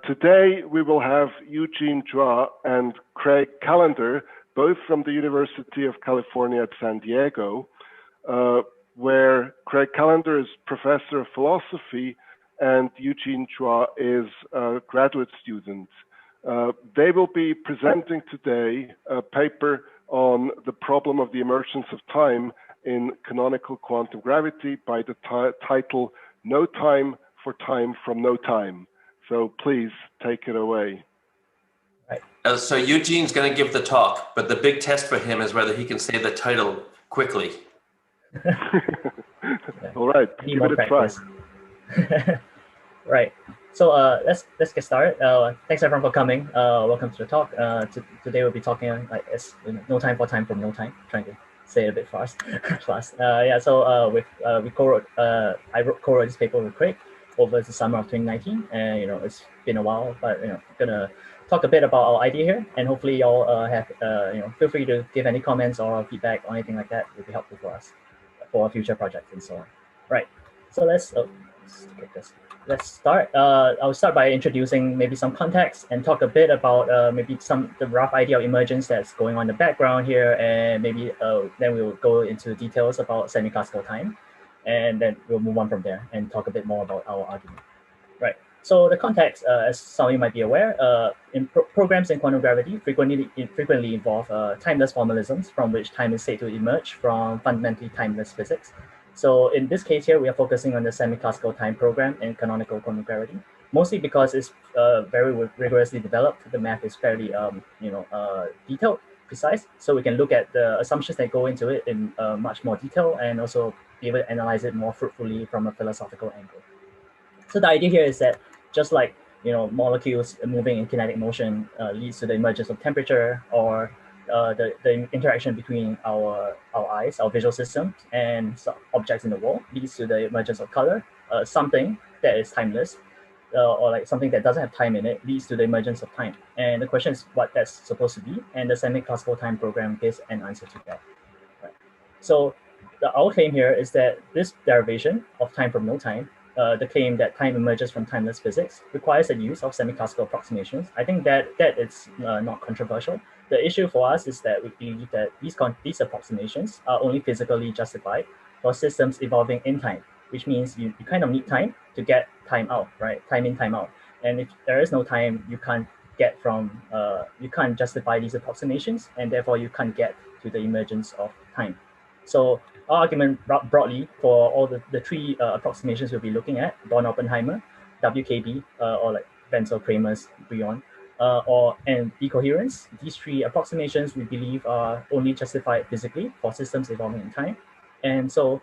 Today, we will have Eugene, Chua, and Craig Callender, both from the University of California at San Diego, where Craig Callender is professor of philosophy and Eugene Chua is a graduate student. They will be presenting today a paper on the problem of the emergence of time in canonical quantum gravity by the title No Time for Time from No Time. So please take it away. Right. So Eugene's going to give the talk, but the big test for him is whether he can say the title quickly. All right, give it a try. Right. So let's get started. Thanks everyone for coming. Welcome to the talk. Today we'll be talking no time for time from no time. Trying to say it a bit fast. Yeah. So we co-wrote. I co-wrote this paper with Craig over the summer of 2019, and it's been a while, but gonna talk a bit about our idea here, and hopefully y'all have feel free to give any comments or feedback or anything like that. It would be helpful for us for our future projects and so on. Right. So let's get this. Let's start. I'll start by introducing maybe some context and talk a bit about maybe the rough idea of emergence that's going on in the background here, and maybe then we'll go into details about semi-classical time, and then we'll move on from there and talk a bit more about our argument. Right. So the context, as some of you might be aware, in programs in quantum gravity frequently involve timeless formalisms from which time is said to emerge from fundamentally timeless physics. So in this case here, we are focusing on the semi-classical time program in canonical quantum gravity, mostly because it's very rigorously developed. The math is fairly, detailed, precise. So we can look at the assumptions that go into it in much more detail, and also be able to analyze it more fruitfully from a philosophical angle. So the idea here is that just like molecules moving in kinetic motion leads to the emergence of temperature, or the interaction between our eyes, our visual system, and objects in the world leads to the emergence of color. Something that is timeless, or like something that doesn't have time in it, leads to the emergence of time. And the question is what that's supposed to be, and the semi-classical time program gives an answer to that. Right. So our claim here is that this derivation of time from no time, the claim that time emerges from timeless physics, requires the use of semi-classical approximations. I think that is not controversial. The issue for us is that we believe that these approximations are only physically justified for systems evolving in time, which means you kind of need time to get time out, right? Time in, time out. And if there is no time, you can't justify these approximations, and therefore you can't get to the emergence of time. So our argument broadly for all the three approximations we'll be looking at, Born-Oppenheimer, WKB, or like Wenzel-Kramer's Brion, and Decoherence. These three approximations we believe are only justified physically for systems evolving in time. And so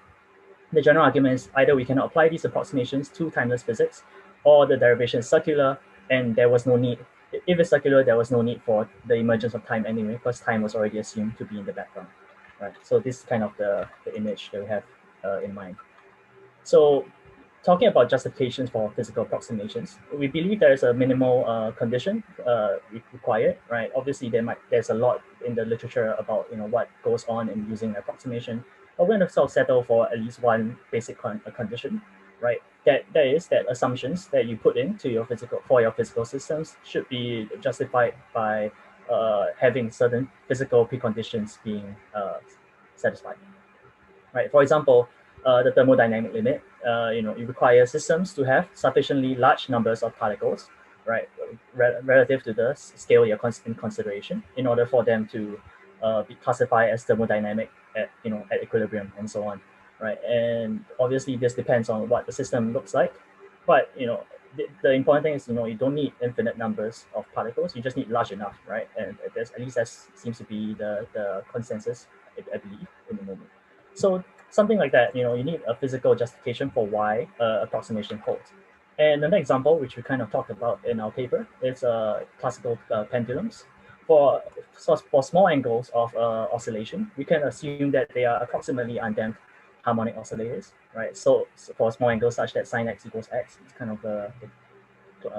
the general argument is either we cannot apply these approximations to timeless physics, or the derivation is circular, and there was no need. If it's circular, there was no need for the emergence of time anyway, because time was already assumed to be in the background. Right. So this is kind of the image that we have in mind. So talking about justifications for physical approximations, we believe there is a minimal condition required, right? Obviously, there's a lot in the literature about what goes on in using approximation, but we're going to sort of settle for at least one basic condition, right? That is that assumptions that you put into your physical systems should be justified by having certain physical preconditions being satisfied, right? For example, the thermodynamic limit, it requires systems to have sufficiently large numbers of particles, right, relative to the scale you're in consideration, in order for them to be classified as thermodynamic at equilibrium and so on, right? And obviously this depends on what the system looks like, but the important thing is you don't need infinite numbers of particles. You just need large enough, right? And at least that seems to be the consensus, I believe, in the moment. So something like that, you need a physical justification for why approximation holds. And another example, which we kind of talked about in our paper, is classical pendulums. For small angles of oscillation, we can assume that they are approximately undamped harmonic oscillators, right? So for small angles such that sin x equals x, it's kind of a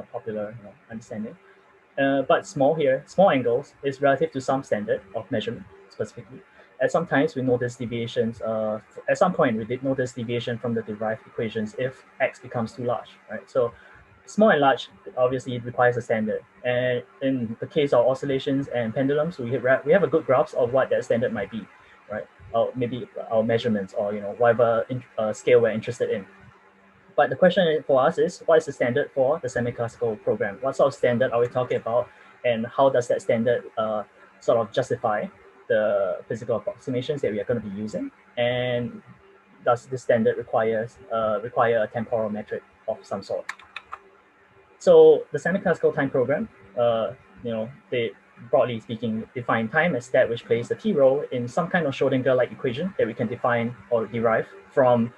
popular understanding. But small angles is relative to some standard of measurement specifically. At some times we notice deviations. At some point we did notice deviation from the derived equations if x becomes too large, right? So small and large, obviously, it requires a standard. And in the case of oscillations and pendulums, we have a good grasp of what that standard might be, right? Or maybe our measurements, or whatever scale we're interested in. But the question for us is, what is the standard for the semiclassical program? What sort of standard are we talking about, and how does that standard sort of justify the physical approximations that we are going to be using? And does this standard require a temporal metric of some sort? So the semiclassical time program, they broadly speaking define time as that which plays the key role in some kind of Schrodinger-like equation that we can define or derive from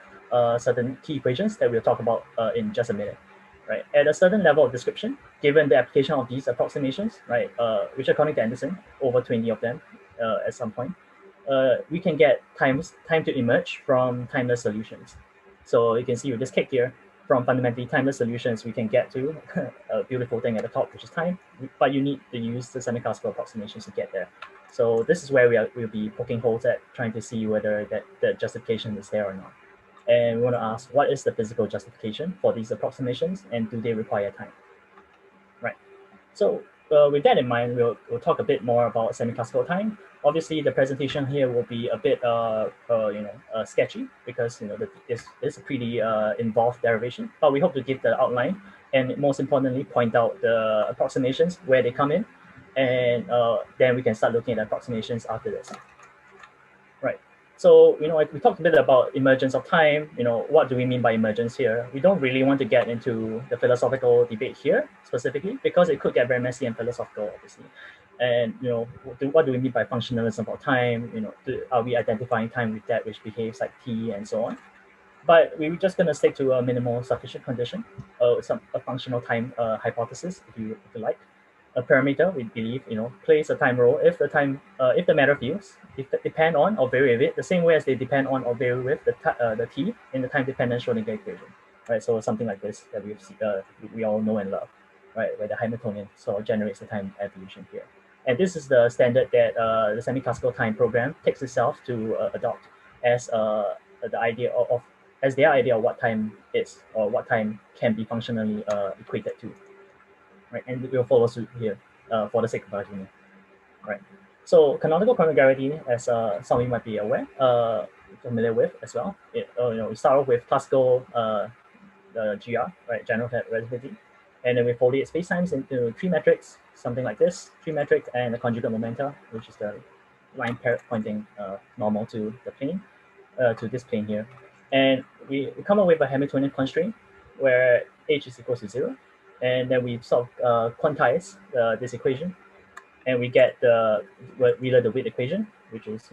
certain key equations that we'll talk about in just a minute. Right, at a certain level of description, given the application of these approximations, right, which according to Anderson, over 20 of them at some point, we can get time to emerge from timeless solutions. So you can see with this cake here, from fundamentally timeless solutions, we can get to a beautiful thing at the top, which is time, but you need to use the semiclassical approximations to get there. So this is where we'll be poking holes at, trying to see whether the justification is there or not. And we want to ask, what is the physical justification for these approximations, and do they require time? Right. So with that in mind, we'll talk a bit more about semiclassical time. Obviously, the presentation here will be a bit sketchy, because it's a pretty involved derivation. But we hope to give the outline, and most importantly, point out the approximations, where they come in, and then we can start looking at the approximations after this. Right. So, we talked a bit about emergence of time. What do we mean by emergence here? We don't really want to get into the philosophical debate here specifically, because it could get very messy and philosophical, obviously. And, what do we mean by functionalism of time? Are we identifying time with that which behaves like t and so on? But we're just going to stick to a minimal sufficient condition, a functional time hypothesis, if you like. A parameter, we believe, plays a time role if the matter fields depend on or vary with it the same way as they depend on or vary with the t in the time-dependent Schrodinger equation, right? So something like this that we all know and love, right? Where the Hamiltonian sort of generates the time evolution here, and this is the standard that the semiclassical time program takes itself to adopt as the idea of as their idea of what time is, or what time can be functionally equated to. Right, and we'll follow suit here for the sake of argument. Right. So canonical chronogravity, as some of you might be familiar with as well. We start off with classical GR, right, general relativity, and then we foliate spacetimes into three metrics, something like this: three metric and the conjugate momenta, which is the line pointing normal to the plane, to this plane here, and we come up with a Hamiltonian constraint where h is equal to 0. And then we sort of quantize this equation, and we get the Wheeler-DeWitt equation, which is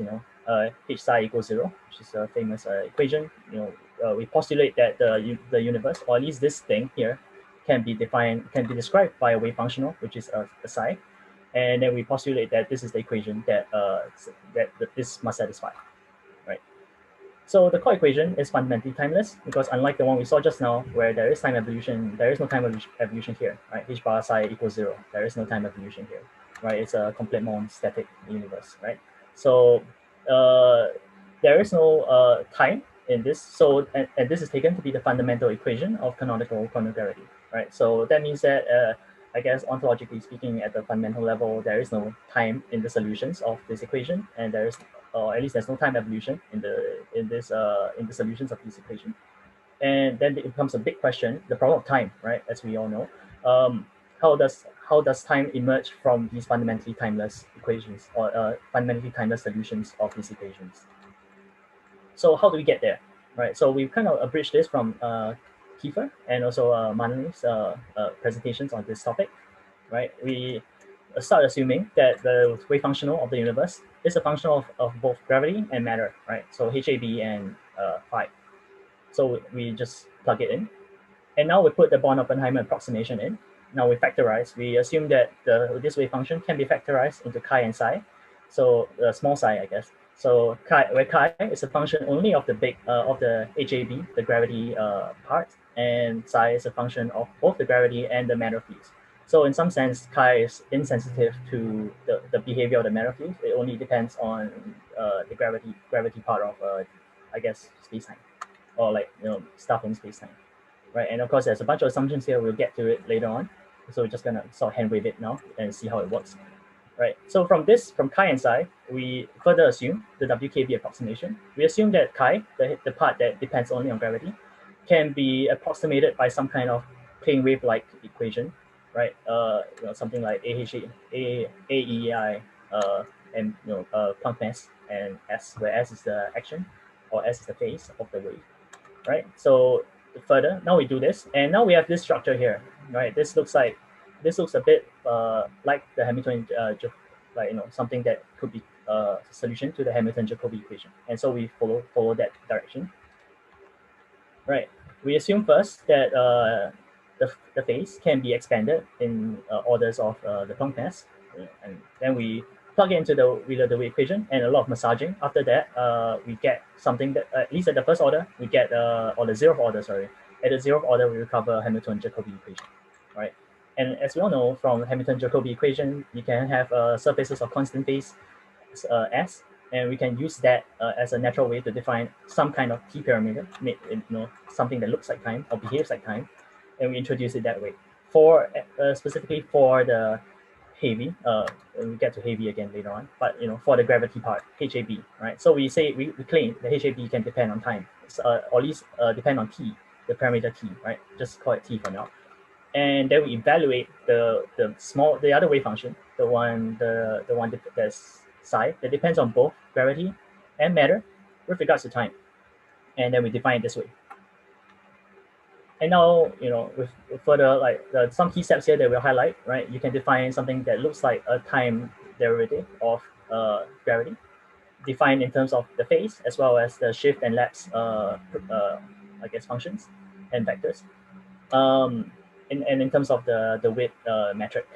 h psi equals 0, which is a famous equation. We postulate that the universe, or at least this thing here, can be described by a wave functional, which is a psi, and then we postulate that this is the equation that this must satisfy. So the core equation is fundamentally timeless, because unlike the one we saw just now, where there is time evolution, there is no time evolution here, right? H bar psi equals 0. There is no time evolution here, right? It's a completely static universe, right? So there is no time in this. So and this is taken to be the fundamental equation of canonical chronogravity, right? So that means that I guess ontologically speaking, at the fundamental level, there is no time in the solutions of this equation, and there is, or at least there's no time evolution in the solutions of this equation. And then it becomes a big question, the problem of time, right? As we all know, how does time emerge from these fundamentally timeless equations, or fundamentally timeless solutions of these equations? So how do we get there, right? So we've kind of abridged this from Kiefer and also Manley's presentations on this topic, right? We start assuming that the wave functional of the universe is a function of both gravity and matter, right? So HAB and phi. So we just plug it in, and now we put the Born-Oppenheimer approximation in. Now we factorize. We assume that this wave function can be factorized into chi and psi, so small psi, I guess. So where chi is a function only of the of the HAB, the gravity part, and psi is a function of both the gravity and the matter fields. So in some sense, chi is insensitive to the behavior of the matter field. It only depends on the gravity part of I guess spacetime, or like stuff in spacetime, right? And of course, there's a bunch of assumptions here. We'll get to it later on. So we're just gonna sort of hand wave it now and see how it works, right? So from chi and psi, we further assume the WKB approximation. We assume that chi, the part that depends only on gravity, can be approximated by some kind of plane wave-like equation, right? Something like AEI and Planck mass and S, where S is the action or S is the phase of the wave, right? So further, now we do this, and now we have this structure here, right? This looks a bit like the Hamilton, something that could be a solution to the Hamilton-Jacobi equation, and so we follow that direction, right? We assume first that the phase can be expanded in orders of the Planck mass, and then we plug it into the Wheeler-DeWitt equation and a lot of massaging. After that, we get something that, at least at the first order, we get, or the zeroth order, sorry. At the zeroth order, we recover Hamilton-Jacobi equation, right? And as we all know, from Hamilton-Jacobi equation, you can have surfaces of constant phase S, and we can use that as a natural way to define some kind of T parameter, something that looks like time or behaves like time, and we introduce it that way. For specifically for the heavy, and we get to heavy again later on, but for the gravity part, HAB, right? So we say we claim the HAB can depend on time, or at least depend on T, the parameter T, right? Just call it T for now. And then we evaluate the other wave function, the one that's psi, that depends on both gravity and matter with regards to time. And then we define it this way. And now, with further, some key steps here that we'll highlight, right? You can define something that looks like a time derivative of gravity, defined in terms of the phase, as well as the shift and lapse, functions and vectors. And in terms of the width metric,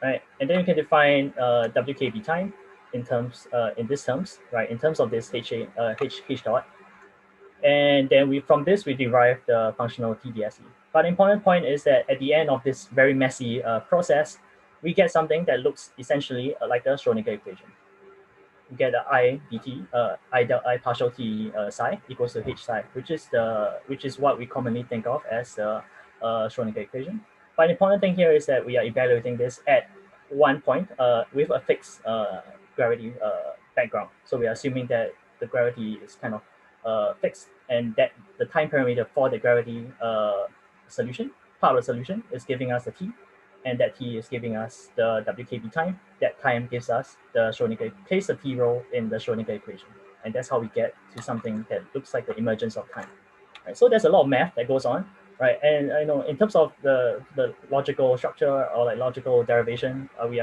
right? And then you can define WKB time in terms, in these terms, right? In terms of this H dot. And then from this, we derive the functional TDSE. But the important point is that at the end of this very messy process, we get something that looks essentially like the Schrodinger equation. We get the I dt, I partial t psi equals to H psi, which is what we commonly think of as the Schrodinger equation. But the important thing here is that we are evaluating this at one point with a fixed gravity background. So we are assuming that the gravity is kind of fixed, and that the time parameter for the gravity solution, part of the solution, is giving us the T, and that T is giving us the WKB time. That time gives us the Schrodinger, plays the T role in the Schrodinger equation. And that's how we get to something that looks like the emergence of time. Right? So there's a lot of math that goes on, right? And in terms of the logical structure or like logical derivation, we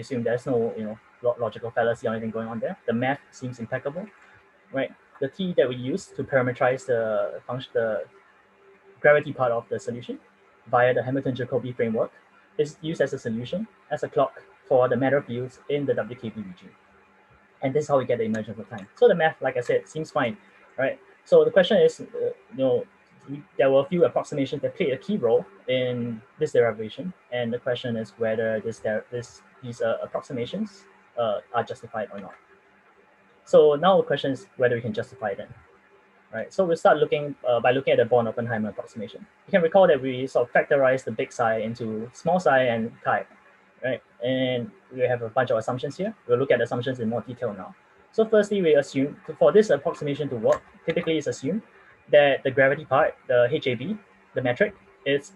assume there's no logical fallacy or anything going on there. The math seems impeccable, right? The T that we use to parameterize the gravity part of the solution via the Hamilton-Jacobi framework is used as a solution, as a clock for the matter fields in the WKB region. And this is how we get the emergence of time. So the math, like I said, seems fine, right? So the question is, there were a few approximations that played a key role in this derivation. And the question is whether these approximations are justified or not. So now the question is whether we can justify them, right? So we'll start looking by looking at the Born-Oppenheimer approximation. You can recall that we sort of factorized the big psi into small psi and chi, right? And we have a bunch of assumptions here. We'll look at the assumptions in more detail now. So firstly, we assume for this approximation to work, typically it's assumed that the gravity part, the HAB, the metric, is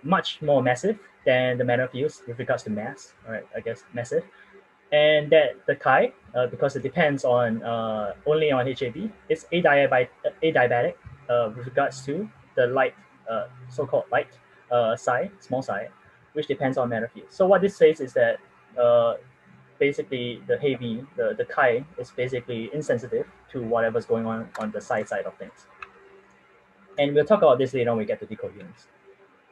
much more massive than the matter fields with regards to mass, right? I guess massive. And that the chi, because it depends on only on HAB, is adiabatic with regards to the light, so-called light psi, small psi, which depends on matter field. So what this says is that basically the heavy, the chi is basically insensitive to whatever's going on the psi side of things. And we'll talk about this later when we get to decoherence.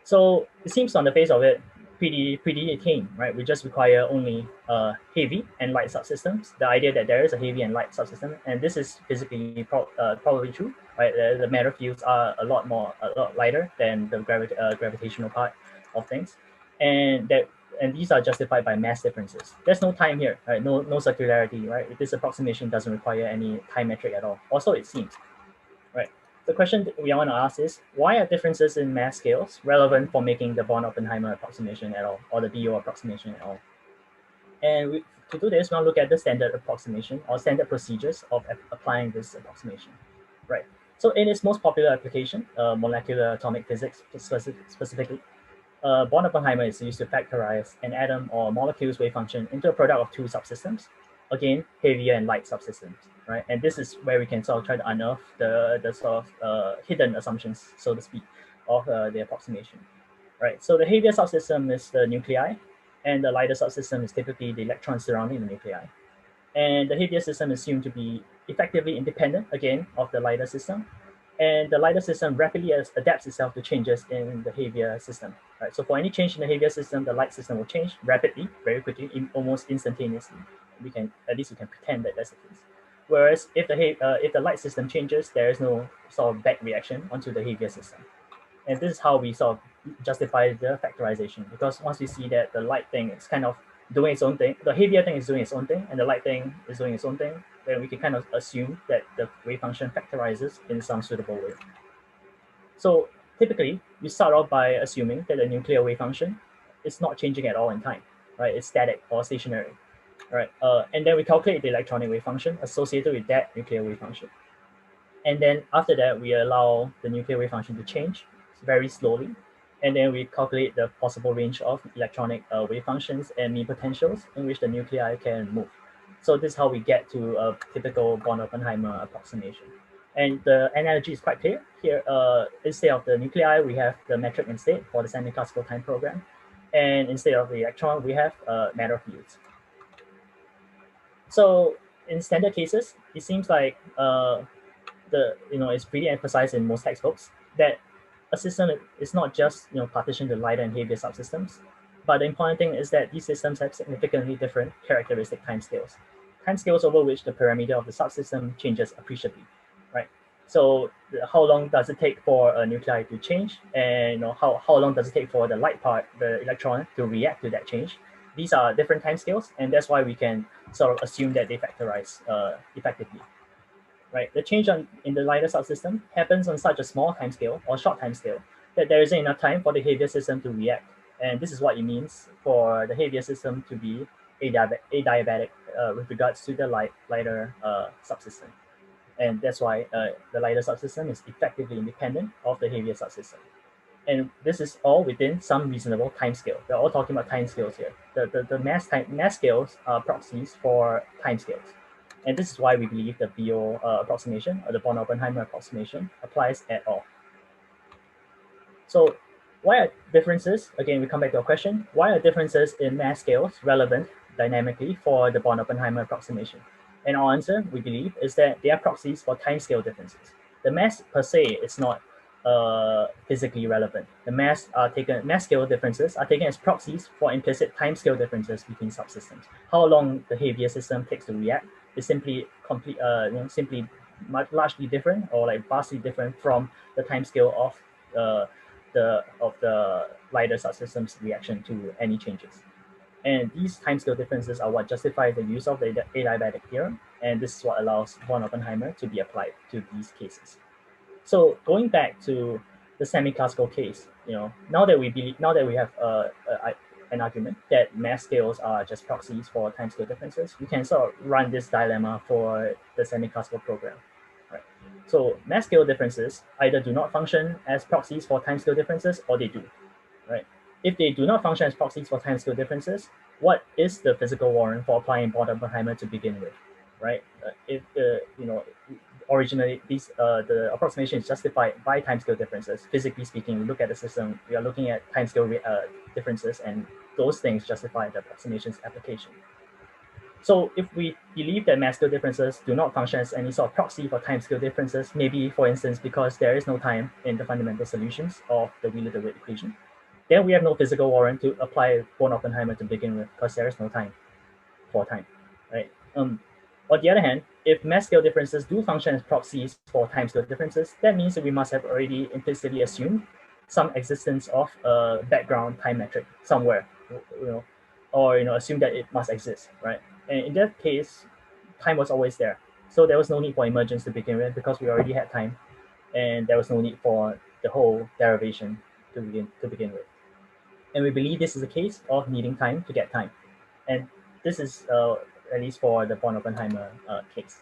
So it seems on the face of it, pretty tame, right? We just require only heavy and light subsystems. The idea that there is a heavy and light subsystem, and this is physically probably true, right? The matter fields are a lot lighter than the gravitational part of things, and these are justified by mass differences. There's no time here, right? No circularity, right? This approximation doesn't require any time metric at all. Also, it seems, right? the question we want to ask is, why are differences in mass scales relevant for making the von Oppenheimer approximation at all, or the BO approximation at all? And to do this, we want to look at the standard approximation or standard procedures of applying this approximation, right? So in its most popular application, molecular atomic physics specifically, von Oppenheimer is used to factorize an atom or molecule's wave function into a product of two subsystems, again, heavier and light subsystems, right? And this is where we can sort of try to unearth the sort of hidden assumptions, so to speak, of the approximation, right? So the heavier subsystem is the nuclei, and the lighter subsystem is typically the electrons surrounding the nuclei. And the heavier system is assumed to be effectively independent, again, of the lighter system. And the lighter system rapidly adapts itself to changes in the heavier system, right? So for any change in the heavier system, the light system will change rapidly, very quickly, almost instantaneously. At least we can pretend that that's the case. Whereas if the light system changes, there is no sort of back reaction onto the heavier system. And this is how we sort of justify the factorization, because once we see that the light thing is kind of doing its own thing, the heavier thing is doing its own thing, and the light thing is doing its own thing, then we can kind of assume that the wave function factorizes in some suitable way. So typically, we start off by assuming that the nuclear wave function is not changing at all in time, right? It's static or stationary, right? And then we calculate the electronic wave function associated with that nuclear wave function. And then after that, we allow the nuclear wave function to change very slowly. And then we calculate the possible range of electronic wave functions and mean potentials in which the nuclei can move. So this is how we get to a typical von Oppenheimer approximation. And the analogy is quite clear. Here, instead of the nuclei, we have the metric instate for the semiclassical time program. And instead of the electron, we have matter fields. So in standard cases, it seems like it's pretty emphasized in most textbooks that a system is not just partitioned to lighter and heavier subsystems, but the important thing is that these systems have significantly different characteristic timescales. Timescales over which the parameter of the subsystem changes appreciably, right? So how long does it take for a nuclei to change, and how long does it take for the light part, the electron, to react to that change? These are different timescales, and that's why we can sort of assume that they factorize effectively. Right, the change in the lighter subsystem happens on such a small timescale or short timescale that there isn't enough time for the heavier system to react. And this is what it means for the heavier system to be adiabatic with regards to the lighter subsystem. And that's why the lighter subsystem is effectively independent of the heavier subsystem. And this is all within some reasonable timescale. We're all talking about timescales here. The mass scales are proxies for timescales. And this is why we believe the BO approximation, or the von Oppenheimer approximation, applies at all. So why are differences, again, we come back to our question, why are differences in mass scales relevant dynamically for the von Oppenheimer approximation? And our answer, we believe, is that they are proxies for timescale differences. The mass per se is not physically relevant. The mass scale differences are taken as proxies for implicit timescale differences between subsystems. How long the heavier system takes to react is simply largely different, or like vastly different from the timescale of the lighter subsystem's reaction to any changes. And these timescale differences are what justify the use of the adiabatic theorem, and this is what allows von Oppenheimer to be applied to these cases. So going back to the semi-classical case, now that we have an argument that mass scales are just proxies for timescale differences, we can sort of run this dilemma for the semi-classical program, right? So mass scale differences either do not function as proxies for timescale differences, or they do, right? If they do not function as proxies for timescale differences, what is the physical warrant for applying von Oppenheimer to begin with, right? Originally, the approximation is justified by timescale differences. Physically speaking, we look at the system, we are looking at timescale differences, and those things justify the approximation's application. So if we believe that mass scale differences do not function as any sort of proxy for timescale differences, maybe, for instance, because there is no time in the fundamental solutions of the Wheeler-DeWitt equation, then we have no physical warrant to apply von Oppenheimer to begin with, because there is no time for time, right? On the other hand, if mass scale differences do function as proxies for timescale differences, that means that we must have already implicitly assumed some existence of a background time metric somewhere, or assume that it must exist, right? And in that case, time was always there, so there was no need for emergence to begin with, because we already had time. and there was no need for the whole derivation to begin with. And we believe this is the case of needing time to get time. And this is at least for the von Oppenheimer case.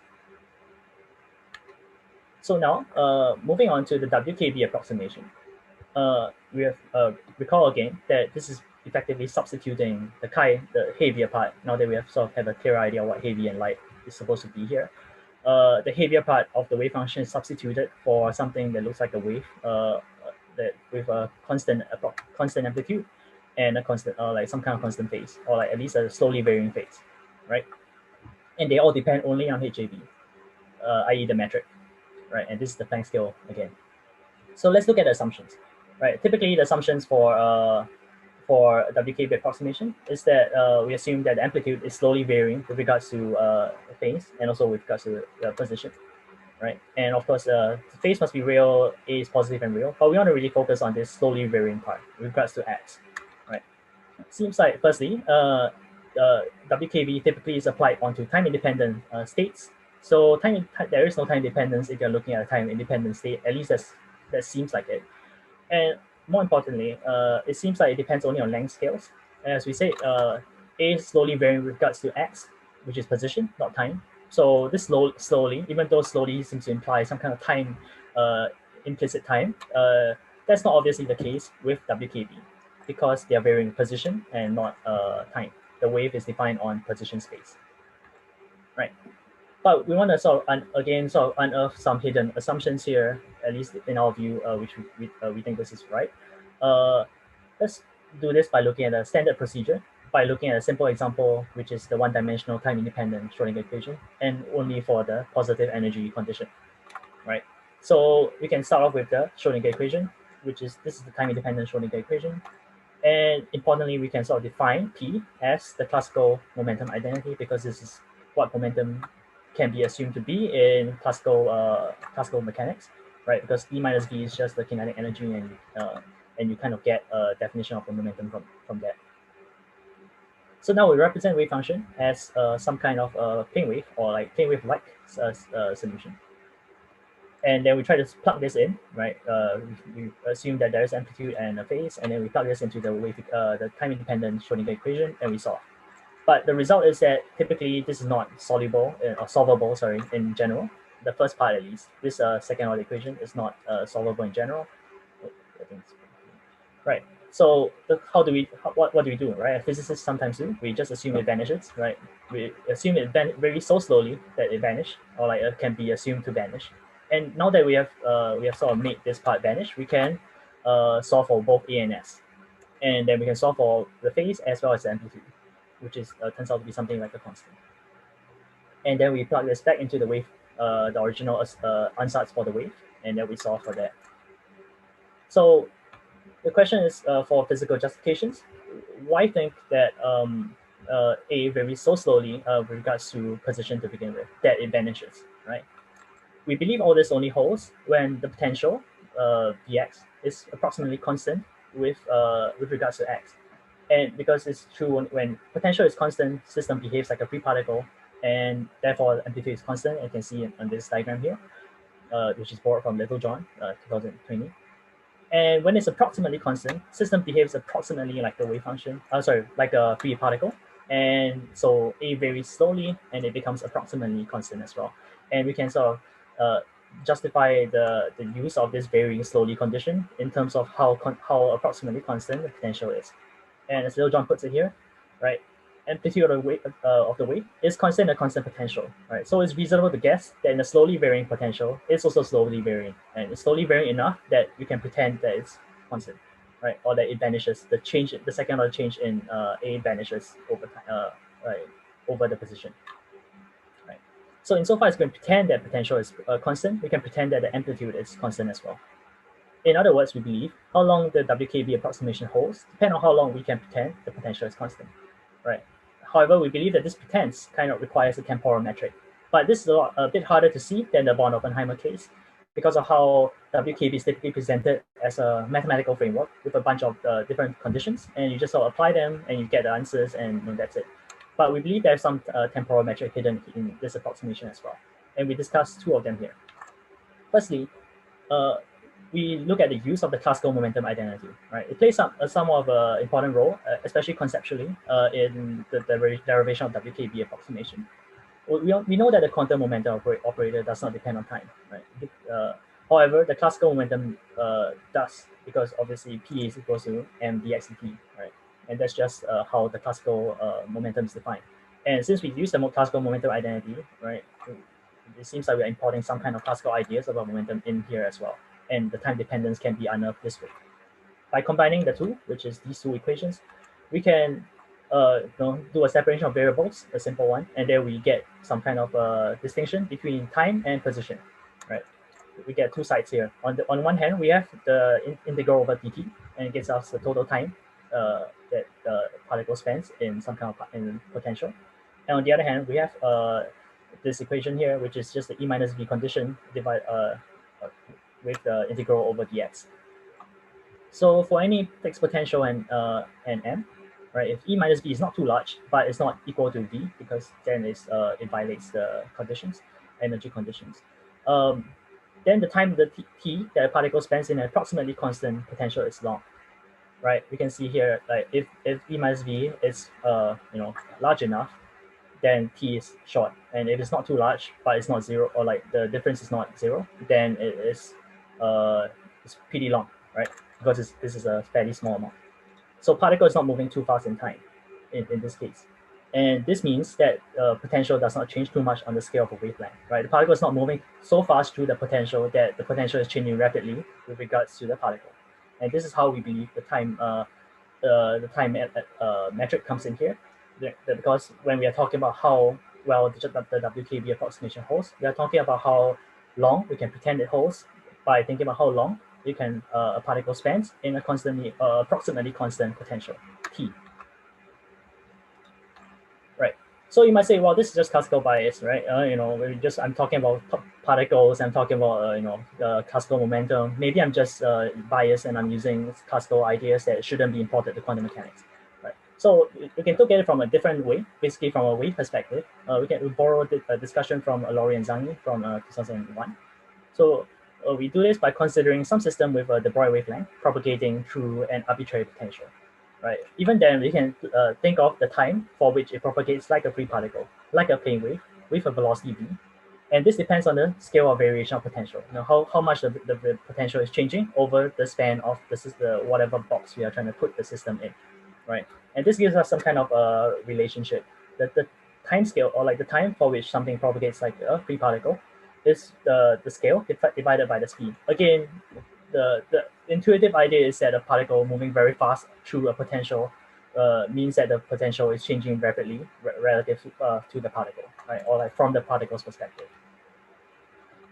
So now, moving on to the WKB approximation. We have recall again that this is effectively substituting the heavier part, now that we have sort of have a clear idea of what heavy and light is supposed to be here. The heavier part of the wave function is substituted for something that looks like a wave that with a constant amplitude and a constant, like some kind of constant phase, or like at least a slowly varying phase, right? And they all depend only on HAB, i.e. the metric, right? And this is the Planck scale again. So let's look at the assumptions, right? Typically, the assumptions for WKB approximation is that we assume that the amplitude is slowly varying with regards to phase and also with regards to position, right? And of course, the phase must be real, A is positive and real, but we want to really focus on this slowly varying part with regards to X, right? Seems like, firstly, WKB typically is applied onto time-independent states. So there is no time dependence if you're looking at a time-independent state, at least that seems like it. And more importantly, it seems like it depends only on length scales. As we said, A is slowly varying with regards to X, which is position, not time. So this slowly, even though slowly seems to imply some kind of time, implicit time, that's not obviously the case with WKB because they are varying position and not time. The wave is defined on position space, right? But we want to sort of unearth some hidden assumptions here, at least in our view, which we think this is right. Let's do this by looking at a standard procedure, by looking at a simple example, which is the one-dimensional time-independent Schrodinger equation, and only for the positive energy condition, right? So we can start off with the Schrodinger equation, this is the time-independent Schrodinger equation. And importantly, we can sort of define P as the classical momentum identity because this is what momentum can be assumed to be in classical mechanics, right? Because E minus V is just the kinetic energy, and you kind of get a definition of the momentum from that. So now we represent wave function as some kind of plane wave or like plane wave-like solution. And then we try to plug this in, right? We assume that there is amplitude and a phase, and then we plug this into the time-independent Schrodinger equation, and we solve. But the result is that typically this is not solvable in general. The first part, at least, this second-order equation is not solvable in general. Right. So what do we do, right? Physicists sometimes do. We just assume it vanishes, right? We assume it very so slowly that it vanishes, or like it can be assumed to vanish. And now that we have sort of made this part vanish, we can solve for both A and S, and then we can solve for the phase as well as the amplitude, which is turns out to be something like a constant. And then we plug this back into the wave, the original ansatz for the wave, and then we solve for that. So the question is for physical justifications, why think that A varies so slowly with regards to position to begin with, that it vanishes, right? We believe all this only holds when the potential, Vx, is approximately constant with regards to X. And because it's true when potential is constant, system behaves like a free particle, and therefore amplitude is constant. You can see it on this diagram here, which is borrowed from Littlejohn, 2020. And when it's approximately constant, system behaves approximately like the wave function, like a free particle. And so A varies slowly, and it becomes approximately constant as well. And we can sort of justify the use of this varying slowly condition in terms of how approximately constant the potential is. And as Littlejohn puts it here, right, amplitude of the wave is constant, a constant potential, right? So it's reasonable to guess that in a slowly varying potential, it's also slowly varying, and it's slowly varying enough that you can pretend that it's constant, right, or that it vanishes. The second order change in A vanishes over time, right, over the position, right? So insofar as we can pretend that potential is constant, we can pretend that the amplitude is constant as well. In other words, we believe how long the WKB approximation holds depends on how long we can pretend the potential is constant, right? However, we believe that this pretense kind of requires a temporal metric, but this is a bit harder to see than the von Oppenheimer case because of how WKB is typically presented as a mathematical framework with a bunch of different conditions, and you just sort of apply them and you get the answers, and that's it. But we believe there's some temporal metric hidden in this approximation as well, and we discussed two of them here. Firstly, we look at the use of the classical momentum identity, right? It plays somewhat of an important role, especially conceptually, in the derivation of WKB approximation. We know that the quantum momentum operator does not depend on time, right? However, the classical momentum does, because obviously P is equal to m dx dt, right? And that's just how the classical momentum is defined. And since we use the classical momentum identity, right, it seems like we're importing some kind of classical ideas about momentum in here as well. And the time dependence can be unearthed this way. By combining the two, which is these two equations, we can do a separation of variables, a simple one, and then we get some kind of distinction between time and position, right? We get two sides here. On one hand, we have the integral over dt, and it gives us the total time that the particle spends in some kind of in potential. And on the other hand, we have this equation here, which is just the E minus V condition divided with the integral over dx. So for any fixed potential and m, right, if E minus V is not too large, but it's not equal to V, because then it violates the conditions, energy conditions. Then the time the t that a particle spends in an approximately constant potential is long, right? We can see here, like if E minus V is large enough, then t is short, and if it's not too large but it's not zero, or like the difference is not zero, then it is it's pretty long, right? Because this is a fairly small amount. So particle is not moving too fast in time in this case. And this means that potential does not change too much on the scale of a wavelength, right? The particle is not moving so fast through the potential that the potential is changing rapidly with regards to the particle. And this is how we believe the time metric comes in here. Because when we are talking about how well the WKB approximation holds, we are talking about how long we can pretend it holds by thinking about how long a particle spends in a approximately constant potential, t. Right. So you might say, well, this is just classical bias, right? I'm talking about particles. I'm talking about classical momentum. Maybe I'm just biased and I'm using classical ideas that shouldn't be imported to quantum mechanics, right? So we can look at it from a different way, basically from a wave perspective. We can borrow a discussion from Laurie and Zhang from 2001. So we do this by considering some system with a de Broglie wavelength propagating through an arbitrary potential, right? Even then, we can think of the time for which it propagates like a free particle, like a plane wave with a velocity v. And this depends on the scale of variation of potential. How much the potential is changing over the span of whatever box we are trying to put the system in, right? And this gives us some kind of relationship. The time scale, or like the time for which something propagates like a free particle, is the scale divided by the speed. Again, the intuitive idea is that a particle moving very fast through a potential means that the potential is changing rapidly relative to the particle, right? Or like from the particle's perspective.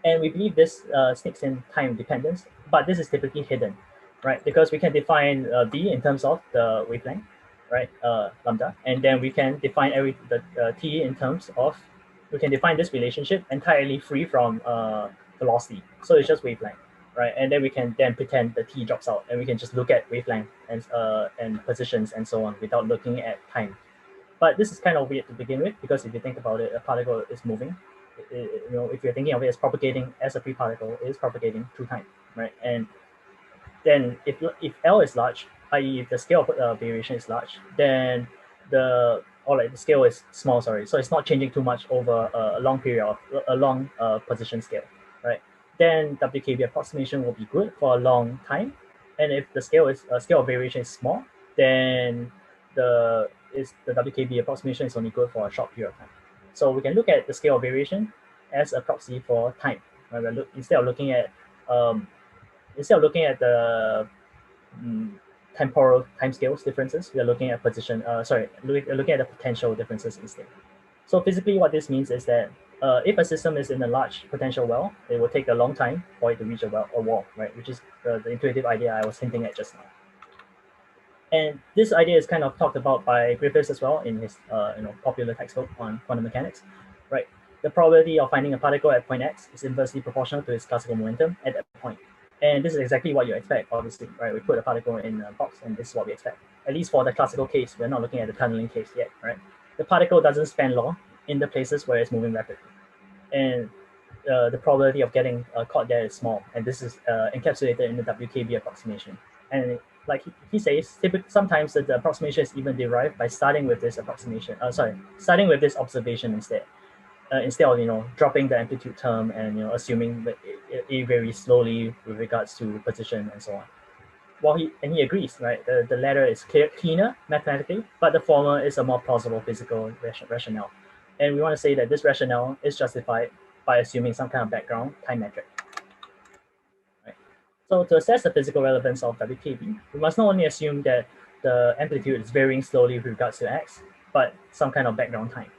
And we believe this sneaks in time dependence, but this is typically hidden, right? Because we can define v in terms of the wavelength, right? Lambda, and then we can define the t in terms of, we can define this relationship entirely free from velocity. So it's just wavelength, right? And then we can then pretend the t drops out, and we can just look at wavelength and positions and so on without looking at time. But this is kind of weird to begin with, because if you think about it, a particle is moving. If you're thinking of it as propagating as a free particle, it is propagating through time, right? And then if L is large, i.e. if the scale of variation is large, then the scale is small, sorry. So it's not changing too much over a long period of a long position scale, right? Then WKB approximation will be good for a long time. And if the scale of variation is small, then the WKB approximation is only good for a short period of time. So we can look at the scale of variation as a proxy for time. Right? Instead of looking at the temporal timescales differences, we are looking at looking at the potential differences instead. So physically, what this means is that if a system is in a large potential well, it will take a long time for it to reach a wall, right? Which is the intuitive idea I was hinting at just now. And this idea is kind of talked about by Griffiths as well in his popular textbook on quantum mechanics, right? The probability of finding a particle at point X is inversely proportional to its classical momentum at that point. And this is exactly what you expect, obviously, right? We put a particle in a box, and this is what we expect. At least for the classical case, we're not looking at the tunneling case yet, right? The particle doesn't span long in the places where it's moving rapidly. And the probability of getting caught there is small, and this is encapsulated in the WKB approximation. And like he says, sometimes the approximation is even derived by starting with this approximation. Starting with this observation instead of dropping the amplitude term and assuming that it varies slowly with regards to position and so on. Well, he agrees, right? The latter is cleaner mathematically, but the former is a more plausible physical rationale. And we want to say that this rationale is justified by assuming some kind of background time metric. Right? So to assess the physical relevance of WKB, we must not only assume that the amplitude is varying slowly with regards to x, but some kind of background time.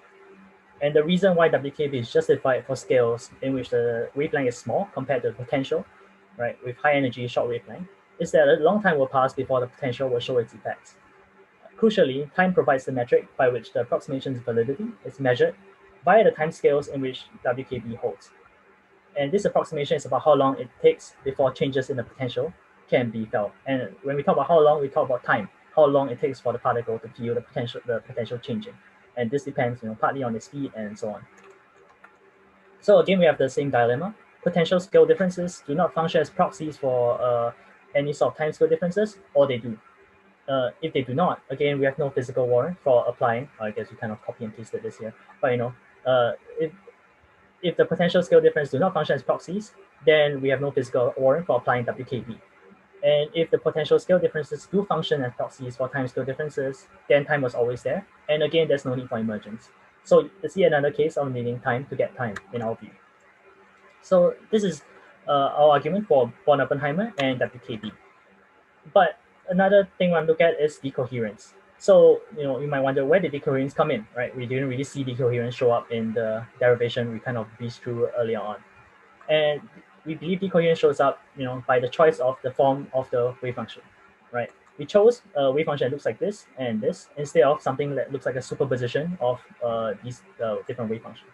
And the reason why WKB is justified for scales in which the wavelength is small compared to the potential, right, with high energy short wavelength, is that a long time will pass before the potential will show its effects. Crucially, time provides the metric by which the approximation's validity is measured via the time scales in which WKB holds. And this approximation is about how long it takes before changes in the potential can be felt. And when we talk about how long, we talk about time, how long it takes for the particle to feel the potential changing. And this depends, partly on the speed and so on. So again, we have the same dilemma. Potential scale differences do not function as proxies for any sort of time scale differences, or they do. If they do not, again, we have no physical warrant for applying. I guess we kind of copy and pasted this here. But if the potential scale difference do not function as proxies, then we have no physical warrant for applying WKB. And if the potential scale differences do function as proxies for time scale differences, then time was always there. And again, there's no need for emergence. So let's see another case of needing time to get time in our view. So this is our argument for Born-Oppenheimer and WKB. But another thing we want to look at is decoherence. So you might wonder, where did decoherence come in, right? We didn't really see decoherence show up in the derivation we kind of breezed through earlier on. And we believe decoherence shows up, by the choice of the form of the wave function, right? We chose a wave function that looks like this and this instead of something that looks like a superposition of these different wave functions.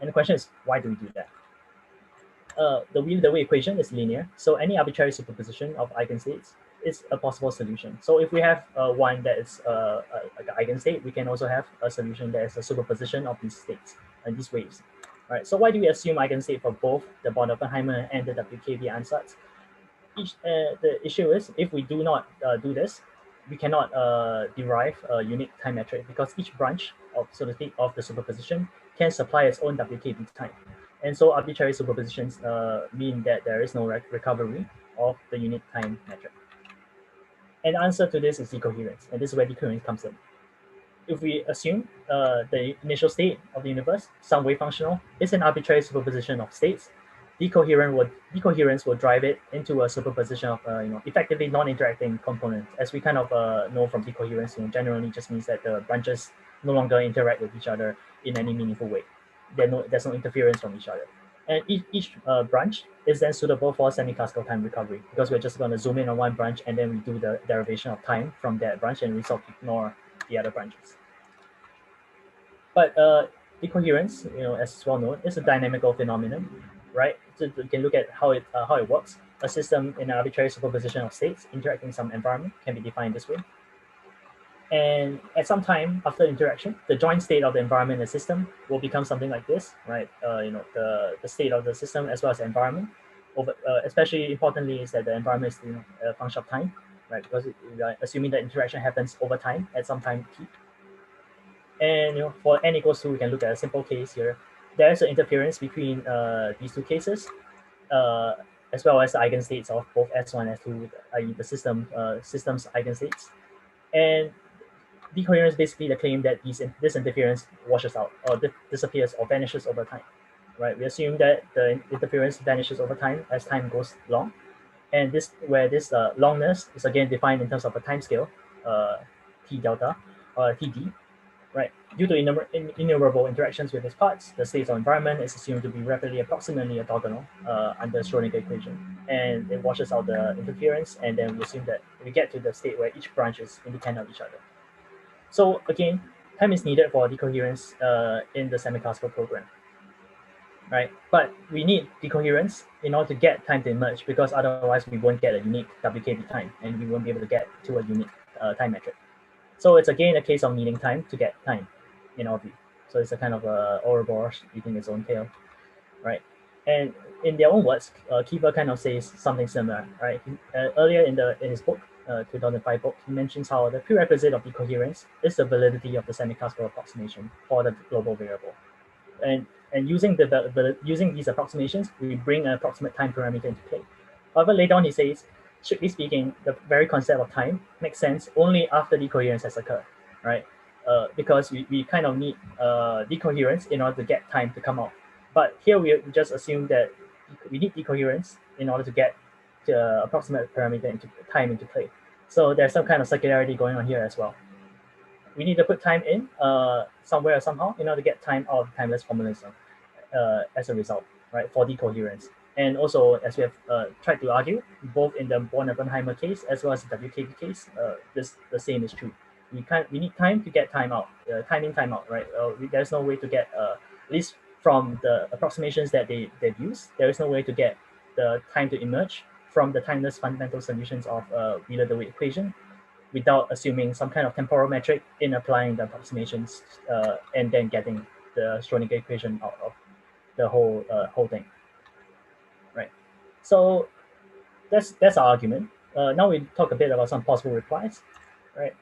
And the question is, why do we do that? The wave equation is linear, so any arbitrary superposition of eigenstates is a possible solution. So if we have one that is like an eigenstate, we can also have a solution that is a superposition of these states and these waves. Right, so why do we assume eigenstate for both the Born-Oppenheimer and the WKB ansatz? The issue is, if we do not do this, we cannot derive a unique time metric because each branch of, so to speak, of the superposition can supply its own WKB time. And so arbitrary superpositions mean that there is no recovery of the unique time metric. And the answer to this is decoherence, and this is where decoherence comes in. If we assume the initial state of the universe, some wave functional, is an arbitrary superposition of states, decoherence will drive it into a superposition of effectively non-interacting components. As we kind of know from decoherence, generally just means that the branches no longer interact with each other in any meaningful way. There's no interference from each other. And each branch is then suitable for semiclassical time recovery because we're just going to zoom in on one branch and then we do the derivation of time from that branch and we sort of ignore the other branches. But decoherence, as well known, is a dynamical phenomenon, right? So we can look at how it works. A system in an arbitrary superposition of states interacting some environment can be defined this way. And at some time after interaction, the joint state of the environment and system will become something like this, right? The state of the system as well as the environment. Especially importantly is that the environment is a function of time, right? Because assuming that interaction happens over time at some time t. And for n equals 2, we can look at a simple case here. There is an interference between these two cases, as well as the eigenstates of both S1 and S2, i.e. the system's eigenstates. And decoherence is basically the claim that this interference washes out or disappears or vanishes over time, right? We assume that the interference vanishes over time as time goes long, and this longness is again defined in terms of a time scale, T delta or Td, right? Due to innumerable interactions with its parts, the state of environment is assumed to be rapidly approximately orthogonal under Schrodinger equation, and it washes out the interference, and then we assume that we get to the state where each branch is independent of each other. So again, time is needed for decoherence in the semiclassical program, right? But we need decoherence in order to get time to emerge because otherwise we won't get a unique WKB time and we won't be able to get to a unique time metric. So it's again a case of needing time to get time in our view. So it's a kind of Ouroboros eating its own tail, right? And in their own words, Kiefer kind of says something similar, right? Earlier in his book, 2005 book, he mentions how the prerequisite of decoherence is the validity of the semiclassical approximation for the global variable. And using using these approximations, we bring an approximate time parameter into play. However, later on he says, strictly speaking, the very concept of time makes sense only after decoherence has occurred, right? Because we kind of need decoherence in order to get time to come out. But here we just assume that we need decoherence in order to get the approximate parameter into time into play. So there's some kind of circularity going on here as well. We need to put time in somewhere or somehow in order to get time out of timeless formalism as a result, right, for decoherence. And also, as we have tried to argue, both in the Born-Oppenheimer case as well as the WKB case, the same is true. We need time to get time out, time in, time out, right? There's no way to get, at least from the approximations that they've used, there is no way to get the time to emerge from the timeless fundamental solutions of Wheeler-DeWitt equation without assuming some kind of temporal metric in applying the approximations and then getting the Schrodinger equation out of the whole thing, right? So that's our argument. Now we talk a bit about some possible replies, right?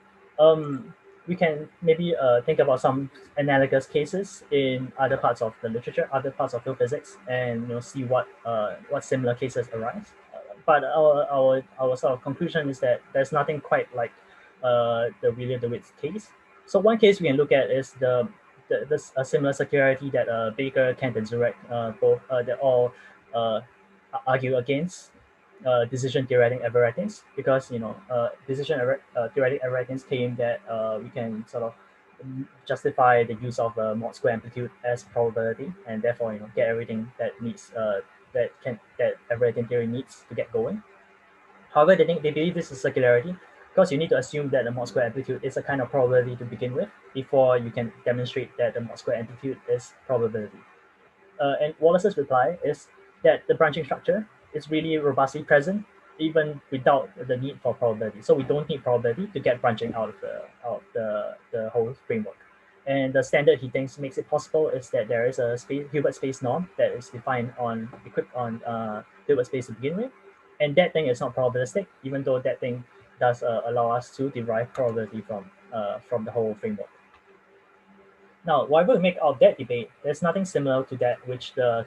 We can maybe think about some analogous cases in other parts of the literature, other parts of field physics, and see what similar cases arise. But our sort of conclusion is that there's nothing quite like the Wheeler-DeWitt case. So one case we can look at is the similar circularity that Baker, Kent, and Zurek both they all argue against decision theoretic everything's, because decision theoretic everything's claim that we can sort of justify the use of mod square amplitude as probability, and therefore get everything that needs that everything theory needs to get going. However, they believe this is circularity because you need to assume that the mod square amplitude is a kind of probability to begin with before you can demonstrate that the mod square amplitude is probability. And Wallace's reply is that the branching structure is really robustly present even without the need for probability. So we don't need probability to get branching out of the whole framework. And the standard he thinks makes it possible is that there is a Hilbert space norm that is defined on equipped on Hilbert space to begin with, and that thing is not probabilistic, even though that thing does allow us to derive probability from the whole framework. Now, whatever we make out of that debate, there's nothing similar to that which the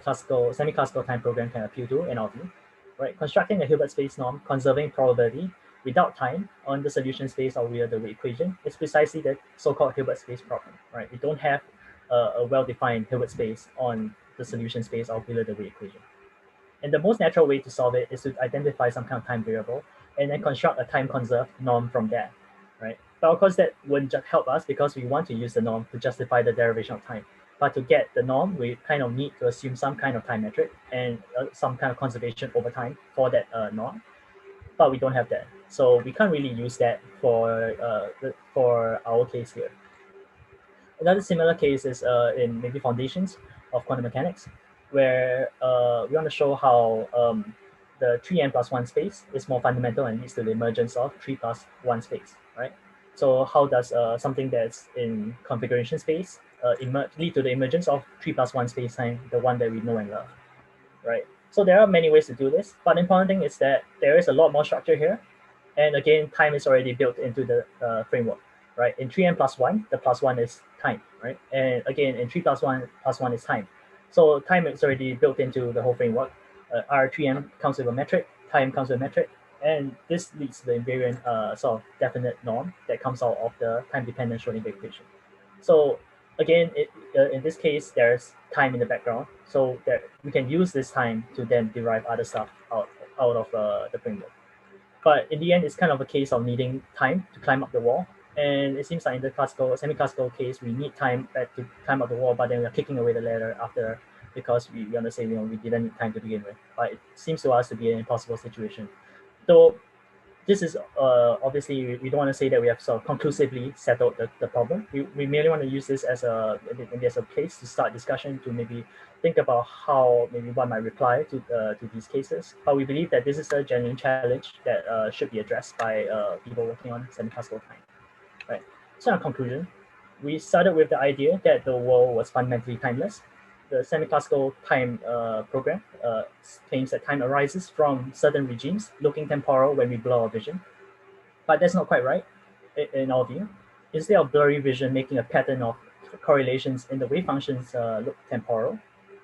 semi-classical time program can appeal to in our view. Right? Constructing a Hilbert space norm, conserving probability without time on the solution space of Wheeler-DeWitt equation is precisely the so-called Hilbert space problem. Right? We don't have a well-defined Hilbert space on the solution space of Wheeler-DeWitt equation. And the most natural way to solve it is to identify some kind of time variable and then construct a time-conserved norm from that. Right? But of course, that wouldn't just help us because we want to use the norm to justify the derivation of time. But to get the norm, we kind of need to assume some kind of time metric and some kind of conservation over time for that norm. But we don't have that. So we can't really use that for our case here. Another similar case is in maybe foundations of quantum mechanics, where we want to show how the 3n+1 space is more fundamental and leads to the emergence of 3+1 space, right? So how does something that's in configuration space lead to the emergence of 3+1 space-time, the one that we know and love, right? So there are many ways to do this, but the important thing is that there is a lot more structure here. And again, time is already built into the framework, right? In 3n+1, the +1 is time, right? And again, in 3+1 is time. So time is already built into the whole framework. R3n comes with a metric, time comes with a metric, and this leads to the invariant sort of definite norm that comes out of the time-dependent Schrodinger equation. So again, in this case, there's time in the background, so that we can use this time to then derive other stuff out of the framework. But in the end, it's kind of a case of needing time to climb up the wall. And it seems like in the semi-classical case, we need time to climb up the wall, but then we're kicking away the ladder after because we want to say we didn't need time to begin with. But it seems to us to be an impossible situation. Though this is obviously, we don't want to say that we have sort of conclusively settled the problem. We merely want to use this as a place to start discussion, to maybe think about how maybe one might reply to these cases. But we believe that this is a genuine challenge that should be addressed by people working on semi-classical time. Right. So in conclusion, we started with the idea that the world was fundamentally timeless. the semiclassical time program claims that time arises from certain regimes looking temporal when we blur our vision. But that's not quite right in our view. Instead of blurry vision making a pattern of correlations in the wave functions look temporal,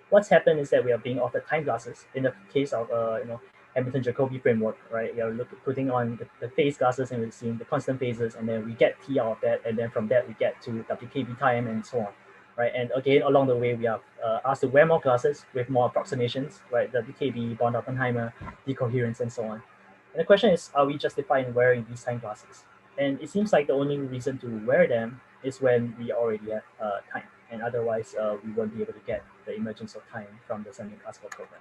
what's happened is that we are being offered time glasses. In the case of Hamilton-Jacobi framework, right? We are putting on the phase glasses and we're seeing the constant phases, and then we get T out of that, and then from that we get to WKB time and so on, right? And again, along the way, we are asked to wear more glasses with more approximations, right? WKB, Bond-Oppenheimer, decoherence, and so on. And the question is, are we justified in wearing these time glasses? And it seems like the only reason to wear them is when we already have time, and otherwise we won't be able to get the emergence of time from the semi-classical program.